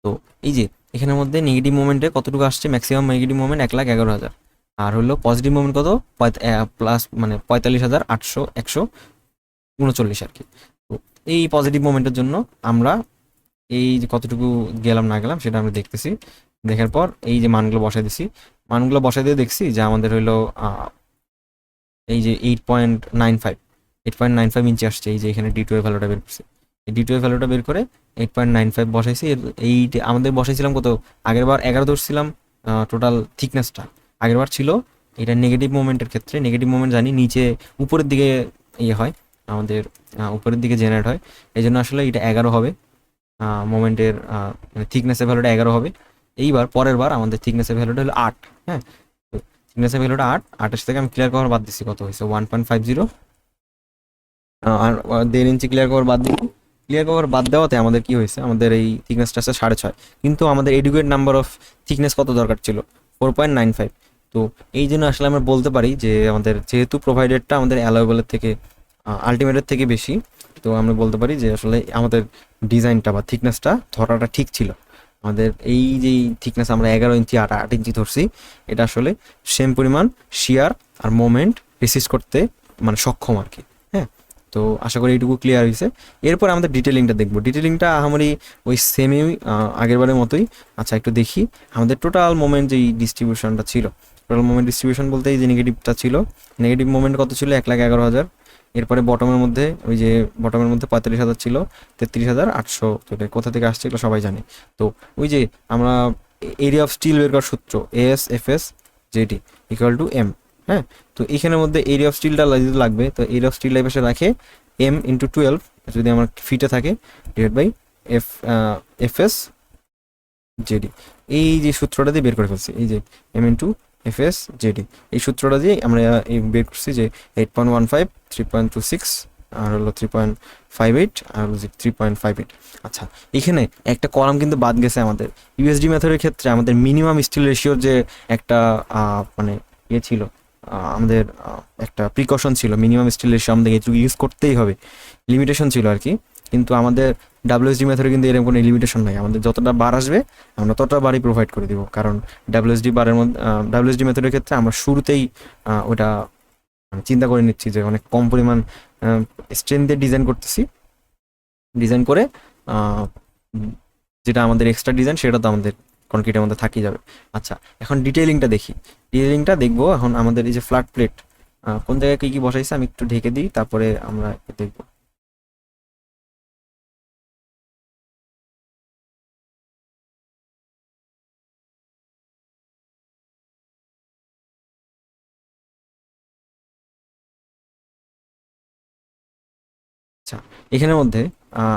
তো এই যে এখানের মধ্যে নেগেটিভ মোমেন্টে কতটুকু আসছে, ম্যাক্সিমাম নেগেটিভ মোমেন্ট 1,11,000, আর হলো পজিটিভ মোমেন্ট কত প্লাস মানে 45,139 আর কি। তো এই পজিটিভ মোমেন্টের জন্য আমরা এই যে কতটুকু গেলাম না গেলাম সেটা আমরা দেখতেছি। দেখার পর এই যে মানগুলো বসাই দিছি, মানগুলো বসাই দিয়ে দেখছি যে আমাদের হইলো এই যে 8.95 ইঞ্চি আসছে। এই যে এখানে D2 এর ভ্যালুটা বের করছি, এই D2 এর ভ্যালুটা বের করে 8.95 বসাইছি। এই আমাদের বসাইছিলাম কত, আগের বার 11 ধরছিলাম টোটাল থিকনেসটা। আগের বার ছিল এটা নেগেটিভ মোমেন্টের ক্ষেত্রে, নেগেটিভ মোমেন্ট জানি নিচে উপরের দিকে ইয়ে হয়, আমাদের উপরের দিকে জেনারেট হয়, এই জন্য আসলে এটা 11 হবে মোমেন্টের মানে থিকনেসের ভ্যালুটা 11 হবে। এইবার পরের বার আমাদের থিকনেসের ভ্যালুটা হলো 8, হ্যাঁ। তো থিকনেসের ভ্যালুটা 8, 28 থেকে আমি ক্লিয়ার কভার বাদ দিচ্ছি, কত হয়েছে 1.50, আর 1.5 ইঞ্চি ক্লিয়ার কভার বাদ দিই। ক্লিয়ার কভার বাদ দেওয়াতে আমাদের কি হয়েছে, আমাদের এই থিকনেসটা আছে 6.5, কিন্তু আমাদের এডুকেট নাম্বার অফ থিকনেস কত দরকার ছিল 4.95। তো এই জন্য আসলে আমরা বলতে পারি যে আমাদের যেহেতু প্রোভাইডেডটা আমাদের অ্যালাউয়েবলের থেকে আলটিমেটের থেকে বেশি, তো আমরা বলতে পারি যে আসলে আমাদের ডিজাইনটা বা থিকনেসটা ধরাটা ঠিক ছিল। আমাদের এই যে থিকনেস আমরা 11 ইঞ্চি 8 ইঞ্চি ধরছি, এটা আসলে সেম পরিমাণ শিয়ার আর মোমেন্ট রেসিস্ট করতে মানে সক্ষম আর কি, হ্যাঁ। তো আশা করি এইটুকু ক্লিয়ার হয়েছে। এরপর আমাদের ডিটেলিংটা দেখবো। ডিটেলিংটা আমারই ওই সেমই আগেরবারের মতোই। আচ্ছা, একটু দেখি আমাদের টোটাল মোমেন্ট যেই ডিস্ট্রিবিউশনটা ছিল, টোটাল মোমেন্ট ডিস্ট্রিবিউশন বলতে এই যে নেগেটিভটা ছিল, নেগেটিভ মোমেন্ট কত ছিল 1,11,000। এরপরে বটমের মধ্যে 45,000 ছিল, 33,800, কোথা থেকে আসছে এগুলো সবাই জানে। তো ওই যে আমরা এরিয়া অফ স্টিল বের করার সূত্র AS/FS JD = M, হ্যাঁ। তো এখানের মধ্যে এরিয়া অফ স্টিলটা লাগবে, তো এরিয়া অফ স্টিল পাশে রাখে M × 12 যদি আমার ফিটে থাকে / FS JD, এই যে সূত্রটা দিয়ে বের করে ফেলছি, এই যে M × এফএস জেডি, এই সূত্রটা দিয়ে আমরা এই বের করছি যে 8.15, 3.26, আর হলো 3.58, আর হলো 3.58। আচ্ছা, এখানে একটা কলাম কিন্তু বাদ গেছে আমাদের। ইউএসডি মেথডের ক্ষেত্রে আমাদের মিনিমাম স্টিল রেশিওর যে একটা মানে ইয়ে ছিল, আমাদের একটা প্রিকশন ছিল, মিনিমাম স্টিল রেশিও আমাদের ইউজ করতেই হবে, লিমিটেশন ছিল আর কি। কিন্তু আমাদের ডাব্লিউএসডি মেথডে কিন্তু এরকম কোনো লিমিটেশন নাই, আমাদের যতটা বার আসবে আমরা ততটা বারই প্রোভাইড করে দিব। কারণ ডাব্লিউএসডি বারের মধ্যে, ডাব্লিউএসডি মেথডের ক্ষেত্রে আমরা শুরুতেই ওটা চিন্তা করে নিচ্ছি যে অনেক কম পরিমাণ স্ট্রেংথ দিয়ে ডিজাইন করতেছি, ডিজাইন করে যেটা আমাদের এক্সট্রা ডিজাইন সেটা তো আমাদের কনক্রিটের মধ্যে থাকি যাবে। আচ্ছা, এখন ডিটেইলিংটা দেখি। ডিটেইলিংটা দেখবো এখন আমাদের এই যে ফ্ল্যাট প্লেট কোন জায়গায় কী কী বসাইছে আমি একটু ঢেকে দিই, তারপরে আমরা দেখবো। আচ্ছা, এখানের মধ্যে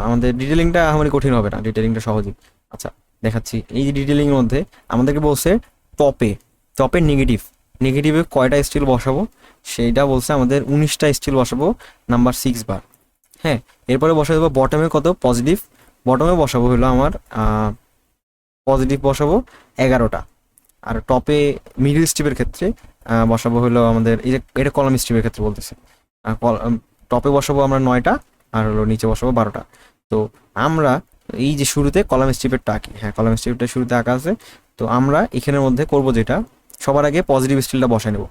আমাদের ডিটেলিংটা আমাদের কঠিন হবে না, ডিটেলিংটা সহজই। আচ্ছা, দেখাচ্ছি। এই যে ডিটেলিংয়ের মধ্যে আমাদেরকে বলছে টপে, টপের নেগেটিভ, নেগেটিভে কয়টা স্টিল বসাবো সেইটা বলছে আমাদের 19টা স্টিল বসাবো, নাম্বার 6 বার। হ্যাঁ, এরপরে বসাবো বটমে কত, পজিটিভ। বটমে বসাবো হলো আমার পজিটিভ বসাবো 11টা। আর টপে মিডল স্টিপের ক্ষেত্রে বসাবো হলো আমাদের এই যে এটা কলাম স্টিপের ক্ষেত্রে বলতেছে, টপে বসাবো আমরা 9টা, আর হলো নিচে বসাবো 12টা। তো আমরা এই যে শুরুতে কলাম স্ট্রিপেরটা আঁকি, হ্যাঁ কলাম স্ট্রিপটা শুরুতে আঁকা আছে। তো আমরা এখানের মধ্যে করব যেটা, সবার আগে পজিটিভ স্টিলটা বসাই নেব।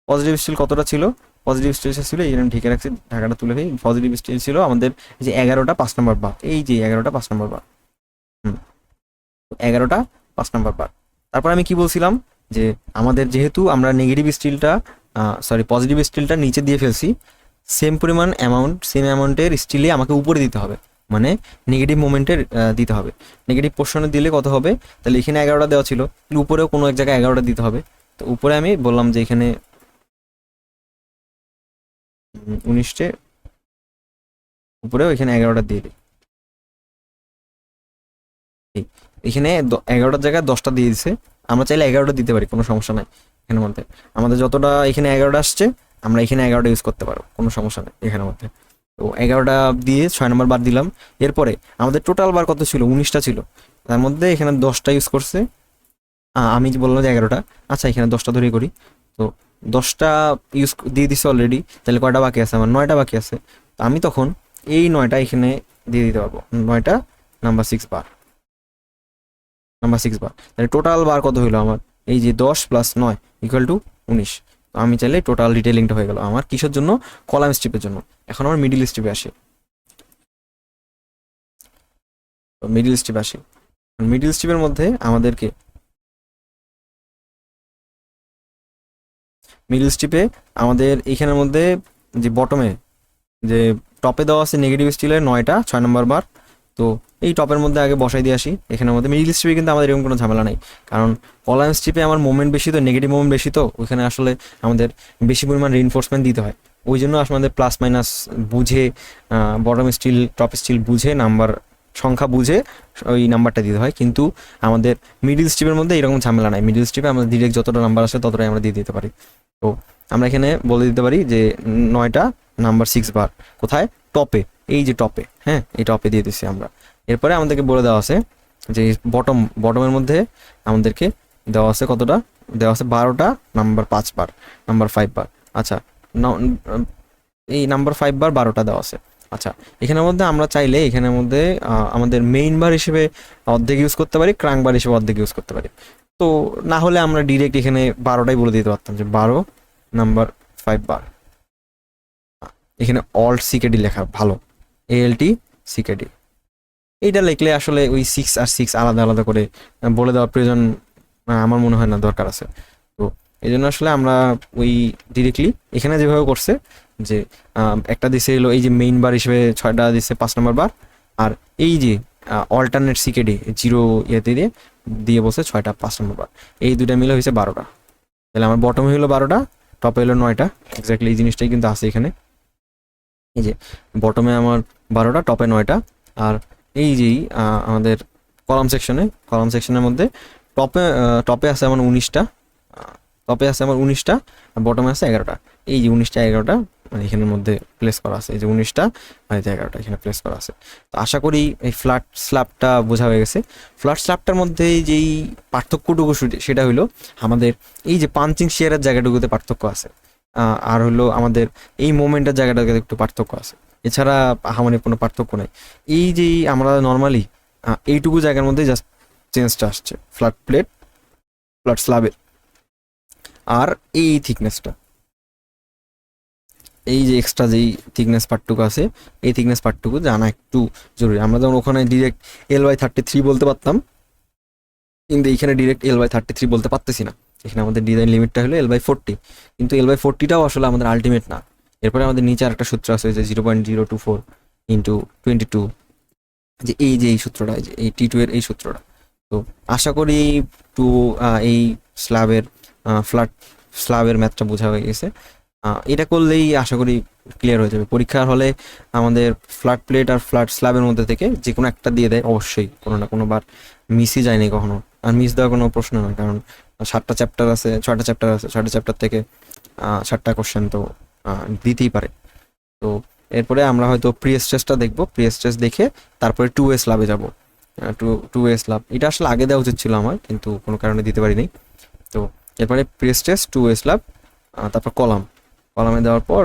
পজিটিভ স্টিল কতটা ছিল, পজিটিভ স্টিল ছিল এই জন্য ঢেকে রাখছি, ঢাকাটা তুলে ফেলি। পজিটিভ স্টিল ছিল আমাদের যে 11টা 5 নম্বর বার, এই যে 11টা 5 নম্বর বার, 11টা 5 নম্বর বার। তারপর আমি কি বলছিলাম যে আমাদের যেহেতু আমরা নেগেটিভ স্টিলটা পজিটিভ স্টিলটা নিচে দিয়ে ফেলছি, সেম পরিমাণ অ্যামাউন্ট, সেম অ্যামাউন্টের স্টিলে আমাকে উপরে দিতে হবে, মানে নেগেটিভ মোমেন্টের দিতে হবে। নেগেটিভ পোর্শনে দিলে কত হবে, তাহলে এখানে 11টা দেওয়া ছিল, উপরেও কোনো এক জায়গায় 11টা দিতে হবে। তো উপরে আমি বললাম যে এখানে 19টে, উপরেও এখানে 11টা দিয়ে দিই। এখানে 11টার জায়গায় 10টা দিয়ে দিছে, আমরা চাইলে 11টা দিতে পারি, কোনো সমস্যা নাই। এখানের মধ্যে আমাদের যতটা এখানে 11টা আসছে আমরা এখানে 11টা ইউজ করতে পারবো, কোনো সমস্যা নেই এখানের মধ্যে। তো 11টা দিয়ে 6 নম্বর বার দিলাম। এরপরে আমাদের টোটাল বার কত ছিল, 19টা ছিল, তার মধ্যে এখানে 10টা ইউজ করছে, আমি যে বললাম যে 11টা, আচ্ছা এখানে 10টা ধরেই করি। তো 10টা ইউজ দিয়ে দিছে অলরেডি, তাহলে কয়টা বাকি আছে, আমার 9টা বাকি আছে। তো আমি তখন এই 9টা এখানে দিয়ে দিতে পারবো, 9টা নাম্বার 6 বার, নাম্বার 6 বার। তাহলে টোটাল বার কত হইলো আমার, এই যে 10 + 9 = 19। তো আমি চাইলে টোটাল ডিটেলিংটা হয়ে গেল আমার কিসের জন্য, কলাম স্ট্রিপের জন্য। এখন আমার মিডিল স্ট্রিপে আসে, মিডিল স্ট্রিপ আসে। মিডিল স্ট্রিপের মধ্যে আমাদেরকে মিডিল স্ট্রিপে আমাদের এখানের মধ্যে যে বটমে যে টপে দেওয়া আছে নেগেটিভ স্টিলের 9টা 6 নম্বর বার। তো এই টপের মধ্যে আগে বসাই দিয়ে আসি এখানের মধ্যে। মিডিল স্ট্রিপে কিন্তু আমাদের এরকম কোনো ঝামেলা নেই, কারণ কলাম স্ট্রিপে আমার মোমেন্ট বেশি, তো নেগেটিভ মোমেন্ট বেশি, তো ওইখানে আসলে আমাদের বেশি পরিমাণ রিইনফোর্সমেন্ট দিতে হয়। ওই জন্য আমাদের প্লাস মাইনাস বুঝে, বটম স্টিল টপ স্টিল বুঝে, নাম্বার সংখ্যা বুঝে ওই নাম্বারটা দিতে হয়। কিন্তু আমাদের মিডিল স্ট্রিপের মধ্যে এরকম ঝামেলা নাই, মিডিল স্ট্রিপে আমাদের ডিরেক্ট যতটা নাম্বার আসে ততটাই আমরা দিয়ে দিতে পারি। তো আমরা এখানে বলে দিতে পারি যে 9টা নাম্বার 6 বার কোথায়, টপে, এই যে টপে, হ্যাঁ এই টপে দিয়ে দিচ্ছি আমরা। এরপরে আমাদেরকে বলে দেওয়া আছে যে বটমের মধ্যে আমাদেরকে দেওয়া আছে কতটা, দেওয়া আছে 12টা নাম্বার 5 বার, নাম্বার 5 বার। আচ্ছা, এই নাম্বার 5 বার 12টা দেওয়া আছে। আচ্ছা, এখানের মধ্যে আমরা চাইলে এখানের মধ্যে আমাদের মেইন বার হিসেবে অর্ধেক ইউজ করতে পারি, ক্রাঙ্ক বার হিসেবে অর্ধেক ইউজ করতে পারি। তো না হলে আমরা ডিরেক্ট এখানে 12টাই বলে দিতে পারতাম যে 12 নাম্বার 5 বার। এখানে অল্ট সিকেডি লেখা ভালো, ALT সিকেডি, এইটা লিখলে আসলে ওই 6 আর 6 আলাদা আলাদা করে বলে দেওয়ার প্রয়োজন আমার মনে হয় না দরকার আছে। তো এই জন্য আসলে আমরা ওই ডিরেক্টলি এখানে যেভাবে করছে যে একটা দিছে হলো এই যে মেইন বার হিসেবে 6টা দিছে 5 নম্বর বার, আর এই যে অল্টারনেট সিকেডি 0 ইয়েতে দিয়ে বলছে 6টা 5 নম্বর বার, এই দুটা মিলে হয়েছে 12টা। তাহলে আমার বটমে হলো 12টা, টপে হলো 9টা। এক্স্যাক্টলি এই জিনিসটাই কিন্তু আছে এখানে, এই যে বটমে আমার 12টা, টপে 9টা। আর এই যেই আমাদের কলাম সেকশনের মধ্যে টপে আছে আমার 19টা, টপে আছে আমার 19টা আর বটমে আছে 11টা। এই যে 19টা 11টা মানে এখানের মধ্যে প্লেস করা আছে, এই যে 19টা আর এই যে 11টা এখানে প্লেস করা আছে। তো আশা করি এই ফ্ল্যাট স্ল্যাবটা বোঝা হয়ে গেছে। ফ্ল্যাট স্ল্যাবটার মধ্যে যেই পার্থক্যটুকু সেটা হলো আমাদের এই যে পাঞ্চিং শেয়ারের জায়গাটুকুতে পার্থক্য আছে, আর হলো আমাদের এই মোমেন্টের জায়গাটাতে একটু পার্থক্য আছে, এছাড়া আহামরি কোনো পার্থক্য নাই। এই যে আমরা নর্মালি এইটুকু জায়গার মধ্যে জাস্ট চেঞ্জটা আসছে ফ্ল্যাট প্লেট ফ্ল্যাট স্ল্যাবের। আর এই থিকনেসটা, এই যে এক্সট্রা যেই থিকনেস পার্টটুকু আছে, এই থিকনেস পার্টটুকু জানা একটু জরুরি। আমরা যেমন ওখানে ডিরেক্ট L/33 বলতে পারতাম, কিন্তু এইখানে ডিরেক্ট L/33 বলতে পারতেছি না। এখানে আমাদের ডিজাইন লিমিটটা হলো L/40, কিন্তু L/40টাও আসলে আমাদের আলটিমেট না। এরপরে আমাদের নিচে আরেকটা সূত্র আছে যে 0.024 ইন্টু 22, যে এই সূত্রটা, এই T2 এর এই সূত্রটা। তো আশা করি টু এই স্ল্যাবের ফ্ল্যাট স্ল্যাবের ম্যাথটা বোঝা হয়ে গেছে। এটা করলেই আশা করি ক্লিয়ার হয়ে যাবে। পরীক্ষার হলে আমাদের ফ্ল্যাট প্লেট আর ফ্ল্যাট স্ল্যাবের মধ্যে থেকে যে কোনো একটা দিয়ে দেয় অবশ্যই, কোনো না কোনোবার মিসই যায়নি কখনো, আর মিস দেওয়ার কোনো প্রশ্ন নয়, কারণ 7টা চ্যাপ্টার আছে, 6টা চ্যাপ্টার আছে, 6টা চ্যাপ্টার থেকে 7টা কোশ্চেন তো দিতেই পারে। তো এরপরে আমরা হয়তো প্রি স্ট্রেসটা দেখবো, প্রি স্ট্রেস দেখে তারপরে 2A স্ল্যাবে যাবো। 2A স্ল্যাব এটা আসলে আগে দেওয়া উচিত ছিল আমার, কিন্তু কোনো কারণে দিতে পারিনি। তো এরপরে প্রি স্ট্রেস 2A স্ল্যাব, তারপর কলামে দেওয়ার পর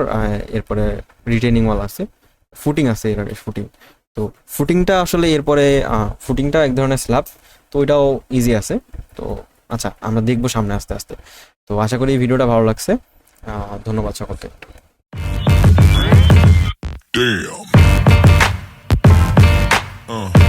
এরপরে রিটেনিং ওয়াল আছে, ফুটিং আছে, এর আগে ফুটিং। তো ফুটিংটা আসলে এরপরে ফুটিংটা এক ধরনের স্ল্যাব, তো ওইটাও ইজি আছে। তো আচ্ছা, আমরা দেখবো সামনে আস্তে আস্তে। তো আশা করি এই ভিডিওটা ভালো লাগছে। ধন্যবাদ সকলকে। Damn.